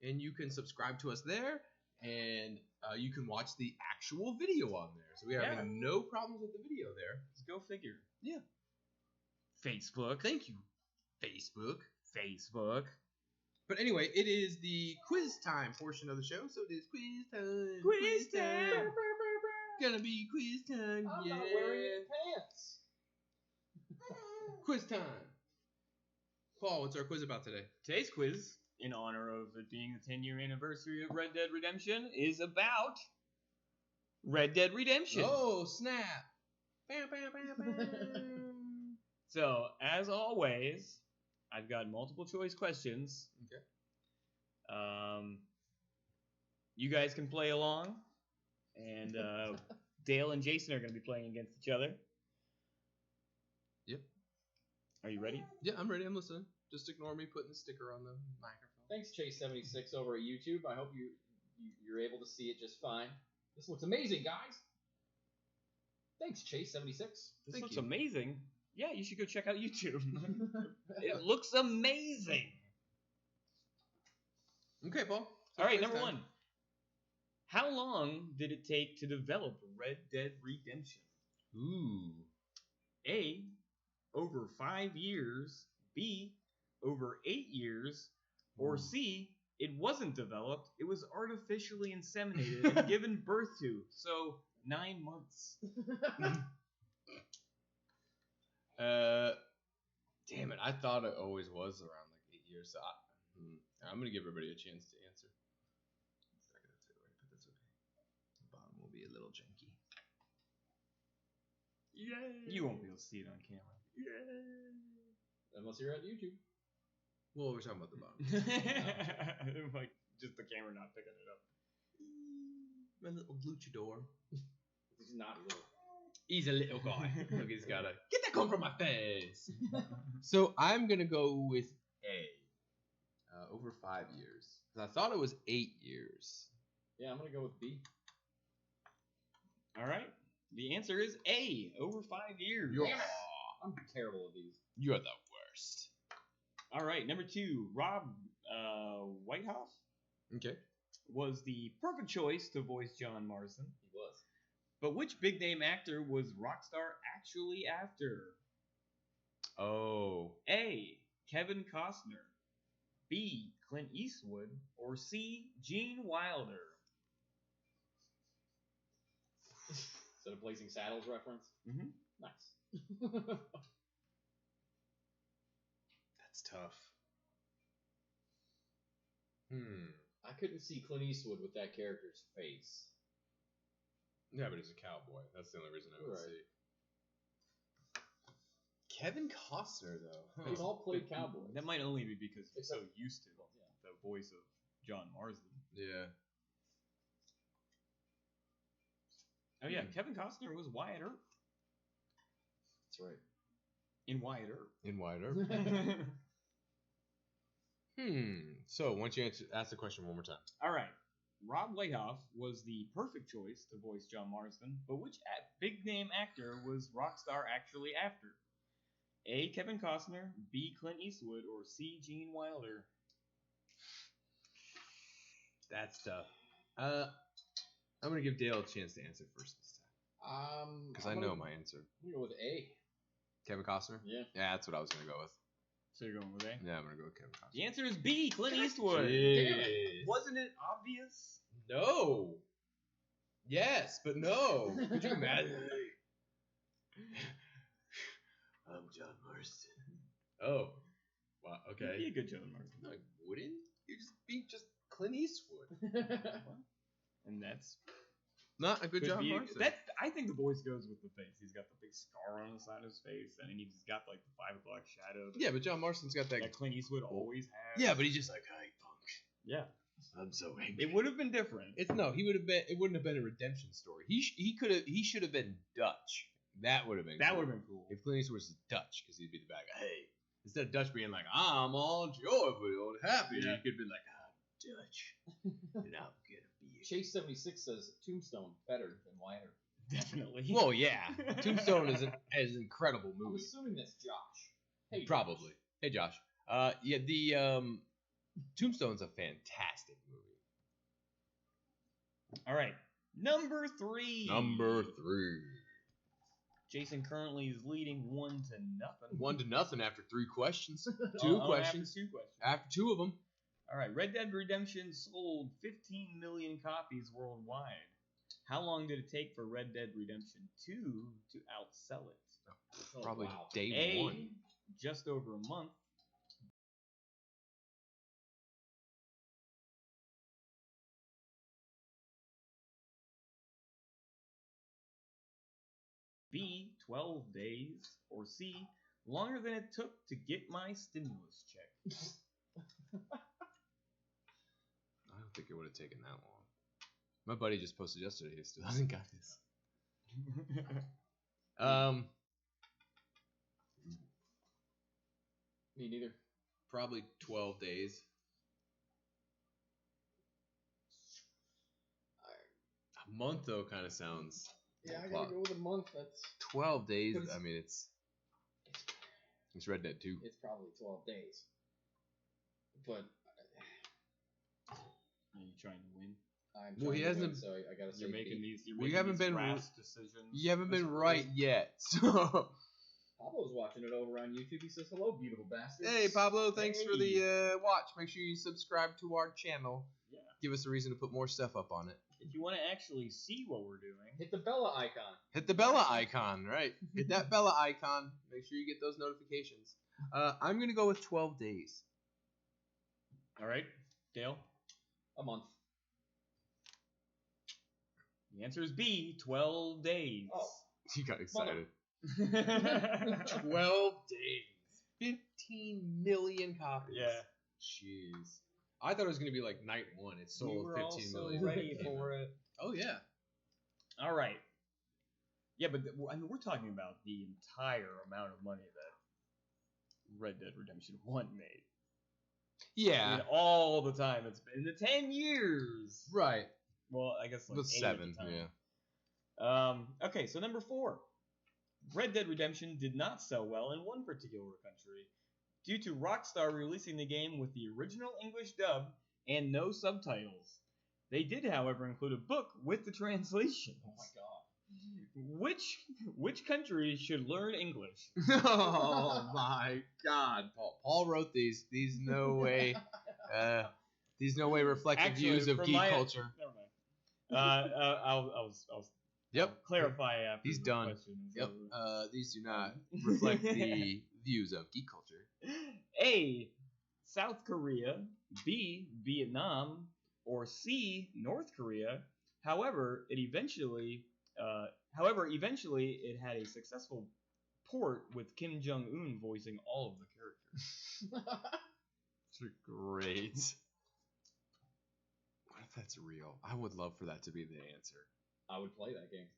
And you can subscribe to us there, and you can watch the actual video on there. So we are having no problems with the video there. Let's go figure. Yeah. Facebook. Thank you, Facebook. Facebook. But anyway, it is the quiz time portion of the show, so it is quiz time. Quiz time. Gonna be quiz time. I'm yeah. not wearing any pants. Quiz time. Paul, what's our quiz about today? Today's quiz, in honor of it being the 10-year anniversary of Red Dead Redemption, is about Red Dead Redemption. Oh, snap. Bam, bam, bam, bam. So, as always, I've got multiple choice questions. Okay. You guys can play along, and Dale and Jason are going to be playing against each other. Yep. Are you ready? Yeah, I'm ready. I'm listening. Just ignore me putting the sticker on the microphone. Thanks, Chase76 over at YouTube. I hope you're able to see it just fine. This looks amazing, guys. Thanks, Chase76. This looks amazing. Yeah, you should go check out YouTube. It looks amazing. Okay, Paul. All right, quiz number time. one. How long did it take to develop Red Dead Redemption? Ooh. A, over 5 years. B, over 8 years. Or C, it wasn't developed. It was artificially inseminated and given birth to. So, 9 months. Damn it! I thought it always was around like 8 years. So I'm gonna give everybody a chance to answer. It's not gonna fit right, but that's okay. The bottom will be a little janky. Yay! You won't be able to see it on camera. Yay! Unless you're at YouTube. Well, we're talking about the bottom. Like just the camera not picking it up. My little luchador. He's not little. He's a little guy. Look, he's got a get that comb from my face. So I'm gonna go with A. Over 5 years. 'Cause I thought it was 8 years. Yeah, I'm gonna go with B. All right. The answer is A. Over 5 years. Yeah. I'm terrible at these. You're the worst. All right. Number 2. Rob Whitehouse Okay. was the perfect choice to voice John Marston. He was. But which big name actor was Rockstar actually after? Oh. A. Kevin Costner. B. Clint Eastwood. Or C. Gene Wilder. Is that a Blazing Saddles reference? Mm-hmm. Nice. That's tough. I couldn't see Clint Eastwood with that character's face. Yeah, but he's a cowboy. That's the only reason I would Right. say. Kevin Costner, though. They've all played cowboys. That might only be because you're so Except- used to the voice of John Marsden. Yeah. Oh yeah, Kevin Costner was Wyatt Earp That's right. in Wyatt Earp. In wider. So, why don't you ask the question one more time? All right. Rob Whitehouse was the perfect choice to voice John Marsden, but which big name actor was Rockstar actually after? A. Kevin Costner, B. Clint Eastwood, or C. Gene Wilder? That's tough. I'm gonna give Dale a chance to answer first this time because I know my answer. I'm gonna go with A. Kevin Costner. Yeah. Yeah, that's what I was gonna go with. So you're going with A? Yeah, I'm gonna go with Kevin Costner. The answer is B. Clint Eastwood. Jeez. Wasn't it obvious? No. Yes, but no. Could you imagine? I'm John Marston. Oh. Wow. Okay. Be a good John Marsden. No, I wouldn't. You're just being just Clint Eastwood. And that's Not a good could John be- Marston. I think the voice goes with the face. He's got the big scar on the side of his face, and he's got like the 5 o'clock shadow Yeah, but John Marston's got that. that Clint Eastwood always has. Yeah, but he's just like, hey, punk. Yeah. I'm so angry. It would have been different. It's no. He would have been. It wouldn't have been a redemption story. He should have been Dutch. That would have been. That cool. would have been cool. If Clint Eastwood was Dutch, because he'd be the bad guy. Hey, Instead of Dutch being like, I'm all joyful and happy, Yeah. you could be like, Dutch, and I'll get a beer. Chase 76 says Tombstone better than Lighter. Definitely. Well, yeah. Tombstone is an incredible I'm movie. assuming that's Josh. Hey, Josh. Probably. Hey, Josh. Yeah, the Tombstone's a fantastic movie. All right. Number 3. Number 3. Jason currently is leading 1-0. 1-0 after 3 questions. 2 questions. After 2 questions. After 2 of them. All right. Red Dead Redemption sold 15 million copies worldwide. How long did it take for Red Dead Redemption 2 to outsell it? Oh, Probably wow. day A, 1. just over a month. B, 12 days. Or C, longer than it took to get my stimulus check. I don't think it would have taken that long. My buddy just posted yesterday. He still hasn't got his. Me neither. Probably 12 days. A month though kind of sounds. Yeah, I plot. gotta go with a month. That's 12 days. But it's- I mean, it's Red Dead 2. it's probably 12 days. But Are you trying to win? I'm Well, he trying to win, hasn't- so I gotta say You're making B. these. You're We making haven't these been- rash decisions. You haven't been That's- right yet. So, Pablo's watching it over on YouTube. He says, "Hello, beautiful bastard." hey Pablo, thanks for Hey. the watch. Make sure you subscribe to our channel. Yeah. Give us a reason to put more stuff up on it. If you want to actually see what we're doing, Hit the Bella icon. Hit the Bella icon, right? Hit that Bella icon. Make sure you get those notifications. I'm gonna go with 12 days. all right, Dale. A month. The answer is B. 12 days. Oh. You got excited. 12 days. 15 million copies. Yeah. Jeez. I thought it was gonna be like night 1. It We sold were 15 also million. ready for it. Oh yeah. All right. Yeah, but I mean, we're talking about the entire amount of money that Red Dead Redemption 1 made. I Yeah. mean, all the time it's been in the 10 years. Right. Well, I guess like With 8 7. at the time. Yeah. Okay, so number 4. Red Dead Redemption did not sell well in one particular country due to Rockstar releasing the game with the original English dub and no subtitles. They did, however, include a book with the translations. Oh my god. Which country should learn English? Oh my God, Paul. Paul wrote these. These no way. These no way reflect the Actually, views of from geek my- culture. Never mind. I'll Yep. clarify after He's the done. question is Yep. over. These do not reflect the views of geek culture. A. South Korea. B. Vietnam. Or C. North Korea. However, eventually it had a successful port with Kim Jong Un voicing all of the characters. It's great. What if that's real? I would love for that to be the answer. I would play that game.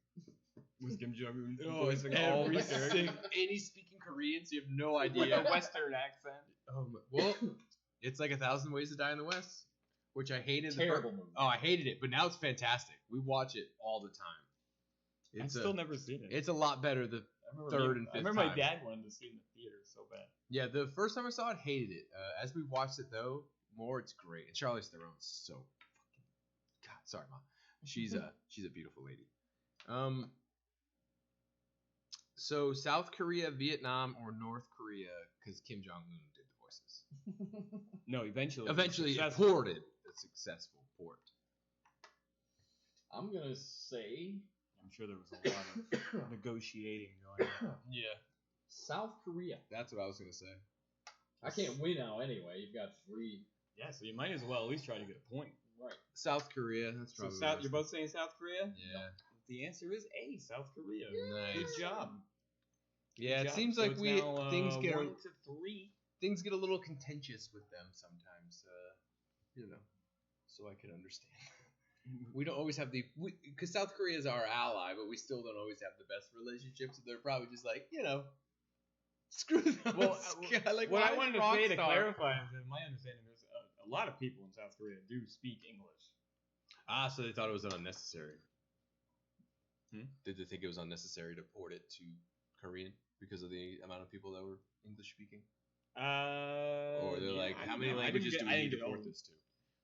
With Kim Jong Un Oh, voicing all the characters and he's speaking Korean, so you have no with idea. a Western accent. Well, it's like 1,000 Ways to Die in the West, which I hated. Terrible movie. Oh, I hated it, but now it's fantastic. We watch it all the time. I've still never seen it. It's a lot better. I remember third and I fifth remember my time. dad wanted to see it in the theater so bad. Yeah, the first time I saw it, hated it. As we watched it though, more it's great. And Charlize Theron's so fucking. God, sorry, Mom. She's a beautiful lady. So South Korea, Vietnam, or North Korea, because Kim Jong Un did the voices. No, eventually. Eventually, it successful. ported a successful port. I'm gonna say I'm sure there was a lot of negotiating going on. Yeah, South Korea. that's what I was gonna say. I can't win now anyway. You've got 3. Yeah, so you might as well at least try to get a point. Right. South Korea. That's So probably. you're both saying South Korea? Yeah. The answer is A, South Korea. Nice. Good job. Yeah, Good it job. seems So like it's we now, things get 1 to 3. things get a little contentious with them sometimes. So I can understand. We don't always have because South Korea is our ally, but we still don't always have the best relationships. So they're probably just like, Screw those Well, guys. Like, what why I is wanted to say to Rockstar- clarify is that my understanding there's a lot of people in South Korea do speak English. Ah, so they thought it was unnecessary. Hmm? Did they think it was unnecessary to port it to Korean because of the amount of people that were English speaking? Or they're Yeah, like, I how don't many know. languages do we need to didn't port know. this to?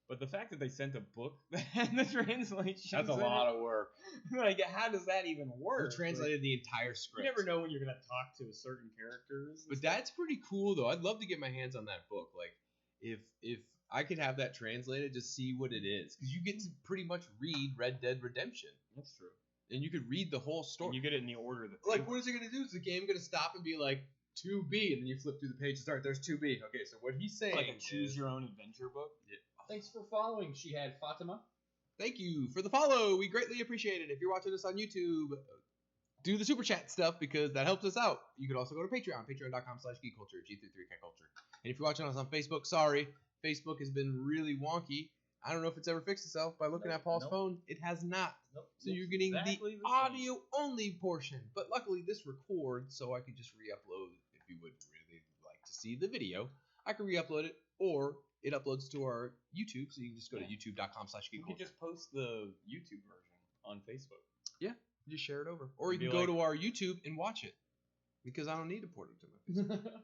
But the fact that they sent a book that had the translation. That's a lot of work. Like, how does that even work? They translated the entire Like, script. you never know when you're gonna talk to certain characters. But that's pretty cool, though. I'd love to get my hands on that book. Like, if I could have that translated, just see what it is, because you get to pretty much read Red Dead Redemption, That's true. and you could read the whole story. And you get it in the order that. Like, what is it gonna do? Is the game gonna stop and be like 2B, and then you flip through the page and start? There's 2B. Okay, so what he's saying It's like a choose is, your own adventure book. Thanks for following. She had Fatima. thank you for the follow. We greatly appreciate it. If you're watching this on YouTube, do the super chat stuff because that helps us out. You can also go to Patreon, patreon.com/geekculture, G33k culture. And if you're watching us on Facebook, sorry, Facebook has been really wonky. I don't know if it's ever fixed itself. By looking Nope, at Paul's nope. phone, it has not. Nope. So you're getting exactly the the same. audio only portion. But luckily this records, so I can just re-upload if you would really like to see the video. I can re-upload it, or it uploads to our YouTube, so you can just go to Yeah. youtube.com/geekculture. You could just post the YouTube version on Facebook. Just share it over. Or you Be can go like- to our YouTube and watch it. Because I don't need to port it to my Facebook.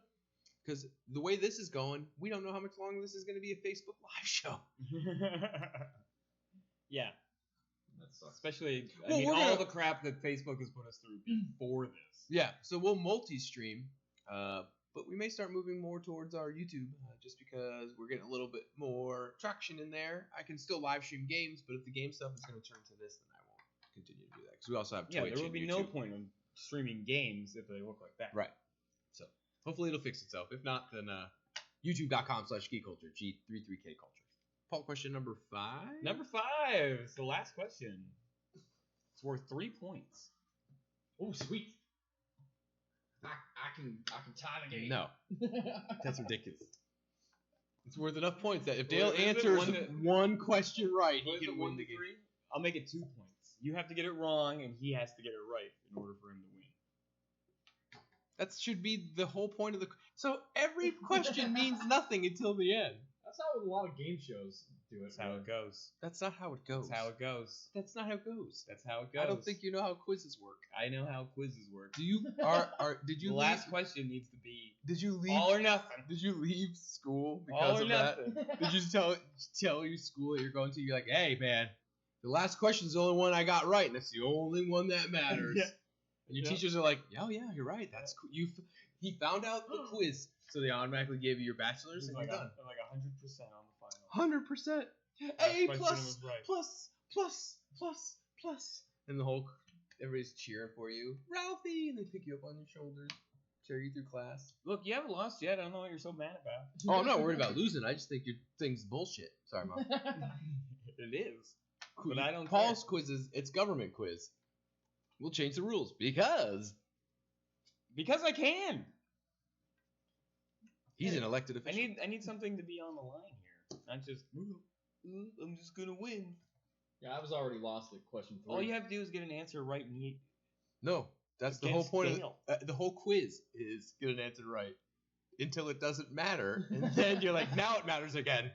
Because the way this is going, we don't know how much longer this is going to be a Facebook Live show. Yeah, That sucks. especially Well, I mean we're all gonna- the crap that Facebook has put us through before this. Yeah, so we'll multi-stream, but we may start moving more towards our YouTube, just because we're getting a little bit more traction in there. I can still live stream games, but if the game stuff is going to turn to this, then I won't continue to do that. Because we also have Yeah, Twitch there would and be YouTube. no point in streaming games if they look like that. Right. So hopefully it'll fix itself. If not, then youtube.com/geekculture, G33k culture. Paul, question number 5. Number 5 is the last question. It's worth 3 points. Oh, sweet. I can tie the game. No, that's ridiculous. It's worth enough points that if Well, Dale is it answers one that- one question right, What he is can it, win 1 the to game. 3? I'll make it 2 points. You have to get it wrong, and he has to get it right in order for him to win. That should be the whole point of the. So every question means nothing until the end. That's how a lot of game shows do it. That's how it goes. That's not how it goes. That's how it goes. That's not how it goes. That's how it goes. I don't think you know how quizzes work. I know how quizzes work. Do you did you The leave, last question needs to be did you leave all or nothing. Did you leave school All because or of that? nothing. Did you tell your school that you're going to? You're like, hey man, the last question's the only one I got right, and it's the only one that matters. Yeah. And your Yeah. teachers are like, oh yeah, you're right. That's cool. He found out the quiz, so they automatically gave you your bachelor's, It's and like you're done. 100% on the final. 100%. Last A question plus was right. plus, and everybody's cheering for you, Ralphie, and they pick you up on your shoulders, carry you through class. Look, you haven't lost yet. I don't know what you're so mad about. Oh, I'm not worried about losing. I just think your thing's bullshit. Sorry, Mom. It is. But I don't Paul's quizzes, it's government quiz. We'll change the rules because Because I can. he's an elected I official. need something to be on the line here. Not just I'm just gonna win. Yeah, I was already lost at question 3. All you have to do is get an answer right and you No, that's the whole Against point Dale. of the whole quiz is get an answer right until it doesn't matter, and then you're like, now it matters again.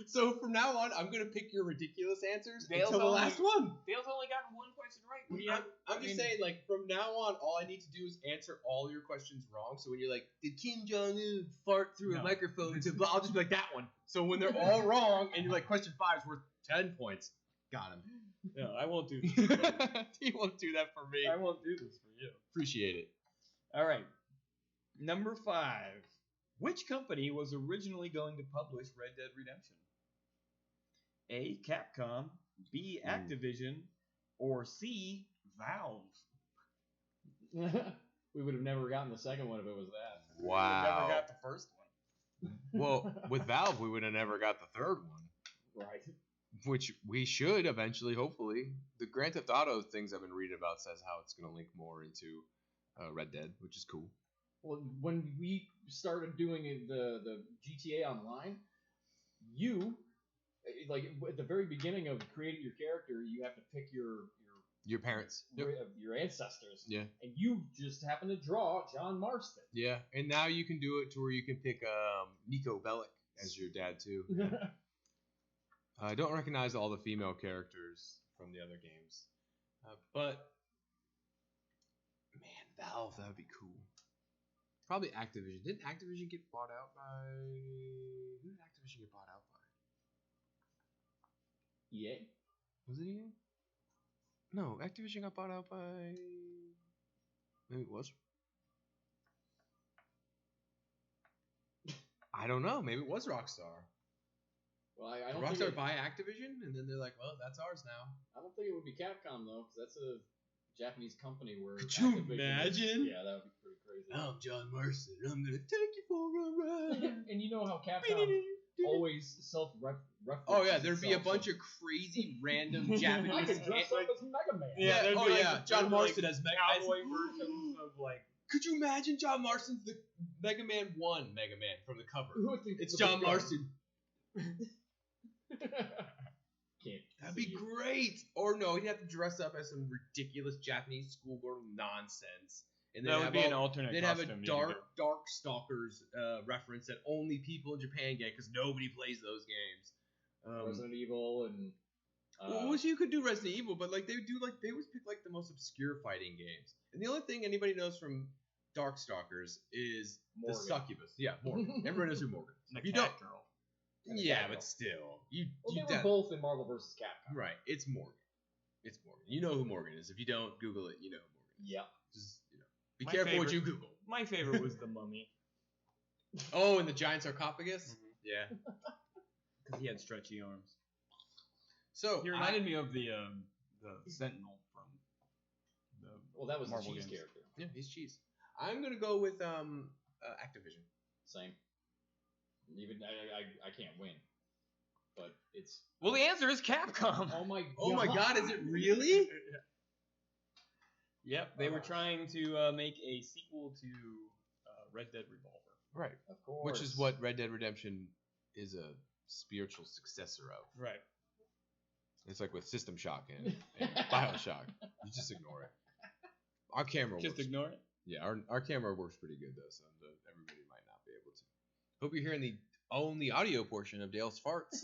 So from now on, I'm gonna pick your ridiculous answers Dale's until the only- last one. Dale's only gotten one question right. What do you have? I'm just saying, like, from now on, all I need to do is answer all your questions wrong. So when you're like, did Kim Jong-un fart through a No. microphone to blah, I'll just be like, that one. So when they're all wrong, and you're like, question 5 is worth 10 points. Got him. No, I won't do this. He won't do that for me. I won't do this for you. Appreciate it. All right. Number 5. Which company was originally going to publish Red Dead Redemption? A. Capcom, B. Activision, or C. Valve? We would have never gotten the second one if it was that. We never got the first one. Well, with Valve, we would have never got the third one, Right. which we should eventually, hopefully. The Grand Theft Auto things I've been reading about says how it's going to link more into Red Dead, which is cool. Well, when we started doing the GTA Online, you, like, at the very beginning of creating your character, you have to pick your Your parents. Yep. of your ancestors. Yeah. And you just happen to draw John Marston. Yeah, and now you can do it to where you can pick Nico Bellic as your dad too. I don't recognize all the female characters from the other games, but man, Valve, that would be cool. Probably Activision. Didn't Activision get bought out by? Who did Activision get bought out by? EA? Was it EA? No, Activision got bought out by. Maybe it was. I don't know. Maybe it was Rockstar. Well, I don't Rockstar think buy Activision, and then they're like, "Well, that's ours now." I don't think it would be Capcom though, because that's a Japanese company where. Could you Activision imagine? Yeah, that would be pretty crazy. I'm John Marston. I'm gonna take you for a ride. And you know how Capcom always self-references. Oh yeah, there'd be a itself, bunch of crazy random so I Japanese. could dress up as Mega Man. Yeah, there'd oh be like yeah, the John like Marston as Mega Man. cowboy versions of like. Could you imagine John Marston's the Mega Man 1 Mega Man from the cover? It's With John the gun. Marston. Can't. That'd be see it. great. Or no, he'd have to dress up as some ridiculous Japanese schoolgirl nonsense. And That would be an alternate They'd have a costume you could Dark Stalkers reference that only people in Japan get because nobody plays those games. Resident Evil and. Well, you could do Resident Evil, but like they always pick like the most obscure fighting games. And the only thing anybody knows from Darkstalkers is Morgan. the succubus. Yeah, Morgan. Everybody knows who Morgan is. The If you cat don't, girl. yeah, but still, Well, you they were both in Marvel vs. Capcom. right. It's Morgan. It's Morgan. You know who Morgan is. If you don't Google it, you know who Morgan is. Yep. Just be My careful what favorite- you Google. My favorite was the Mummy Oh, and the giant sarcophagus. Yeah. because he had stretchy arms. So He reminded me of the Sentinel from the. Well, that was Marvel the cheese games. character. yeah, he's cheese. I'm gonna go with Activision. Same. Even I can't win, but it's. Well, the answer is Capcom. Oh my god. Oh my God! Is it really? Yep, they were trying to make a sequel to Red Dead Revolver. Right. Of course. Which is what Red Dead Redemption is a spiritual successor of. Right. It's like with System Shock and Bioshock. You just ignore it. Our camera Just works. ignore it. Yeah, our camera works pretty good though, so everybody might not be able to. Hope you're hearing the only audio portion of Dale's farts.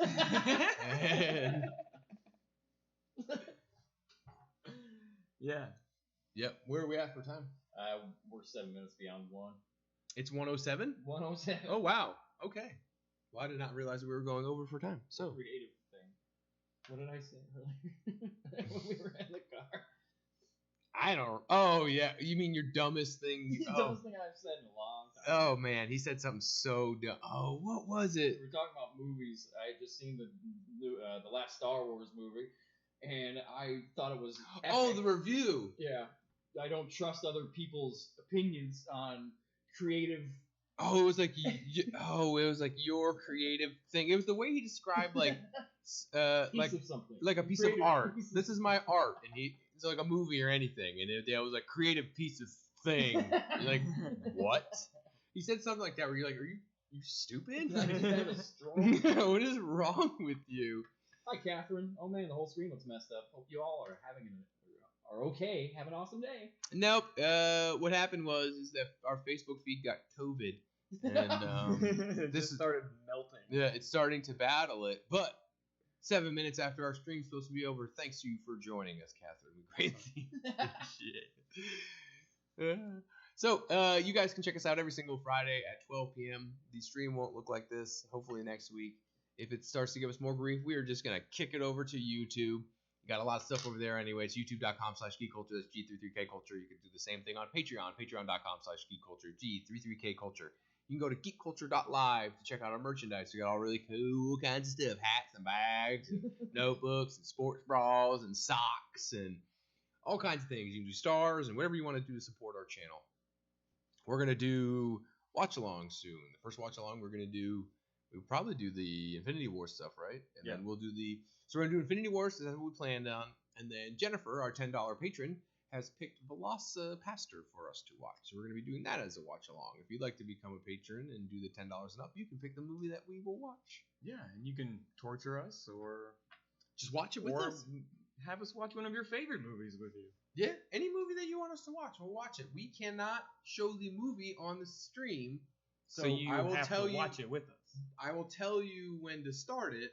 And, Yeah. yep, where are we at for time? We're 7 minutes beyond 1. It's 1:07. 107. Oh wow. Okay. Well, I did not realize we were going over for time. So Creative thing. What did I say earlier when we were in the car? I don't. Oh yeah, you mean your dumbest thing? The Oh. dumbest thing I've said in a long time. Oh man, he said something so dumb. Oh, what was it? We were talking about movies. I had just seen the last Star Wars movie, and I thought it was epic. Oh, the review. Yeah. I don't trust other people's opinions on creative. Oh, it was like it was like your creative thing. It was the way he described like Piece of something. like a piece of Creative art. piece of This is my art, and it's like a movie or anything, and it was like creative piece of thing. You're like, what? He said something like that where you're like, are you stupid? I just had a stroke. What is wrong with you? Hi, Catherine. Oh man, the whole screen looks messed up. Hope you all are are okay. Have an awesome day. Nope. What happened is that our Facebook feed got COVID, and It this just is- started melting. yeah, it's starting to battle it. But 7 minutes after our stream's supposed to be over, thanks you for joining us, Catherine. We greatly appreciate it. So, you guys can check us out every single Friday at 12 p.m. The stream won't look like this. Hopefully next week. If it starts to give us more grief, we are just going to kick it over to YouTube. You got a lot of stuff over there anyway. It's youtube.com/geekculture. That's G33k culture. You can do the same thing on Patreon. Patreon.com/geekculture. G33k culture. You can go to geekculture.live to check out our merchandise. We got all really cool kinds of stuff. Hats and bags and notebooks and sports bras and socks and all kinds of things. You can do stars and whatever you want to do to support our channel. We're going to do watch-along soon. The first watch-along we'll probably do the Infinity War stuff, right? And Yeah. then we'll do so we're going to do Infinity Wars, that's what we planned on. And then Jennifer, our $10 patron, has picked Pastor for us to watch. So we're going to be doing that as a watch-along. If you'd like to become a patron and do the $10 and up, you can pick the movie that we will watch. Yeah, and you can torture us or Just watch it with us. have us watch one of your favorite movies with you. Yeah, any movie that you want us to watch, we'll watch it. We cannot show the movie on the stream, So you I will have tell to you. watch it with us. I will tell you when to start it.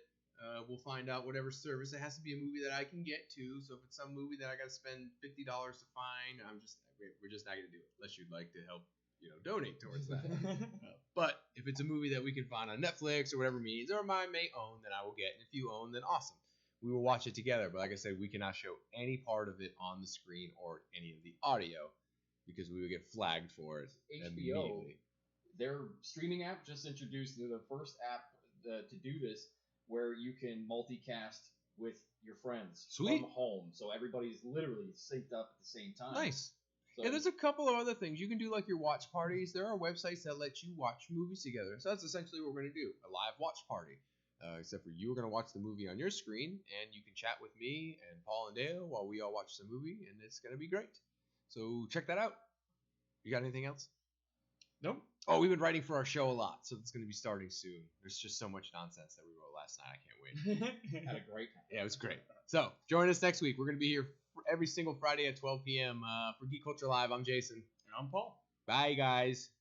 We'll find out whatever service. It has to be a movie that I can get to. So if it's some movie that I got to spend $50 to find, we're just not gonna do it unless you'd like to help, donate towards that. But if it's a movie that we can find on Netflix or whatever means, or I may own, then I will get. And if you own, then awesome. We will watch it together. But like I said, we cannot show any part of it on the screen or any of the audio because we would get flagged for it HBO, immediately. their streaming app just introduced the first app to do this, where you can multicast with your friends Sweet. from home. So everybody's literally synced up at the same time. Nice. So Yeah, there's a couple of other things. You can do like your watch parties. There are websites that let you watch movies together. So that's essentially what we're going to do, a live watch party. Except for you are going to watch the movie on your screen, and you can chat with me and Paul and Dale while we all watch the movie, and it's going to be great. So check that out. You got anything else? Nope. Oh, we've been writing for our show a lot, so it's going to be starting soon. There's just so much nonsense that we wrote last night. I can't wait. had a great time. Yeah, it was great. So join us next week. We're going to be here every single Friday at 12 p.m. For Geek Culture Live. I'm Jason. And I'm Paul. Bye, guys.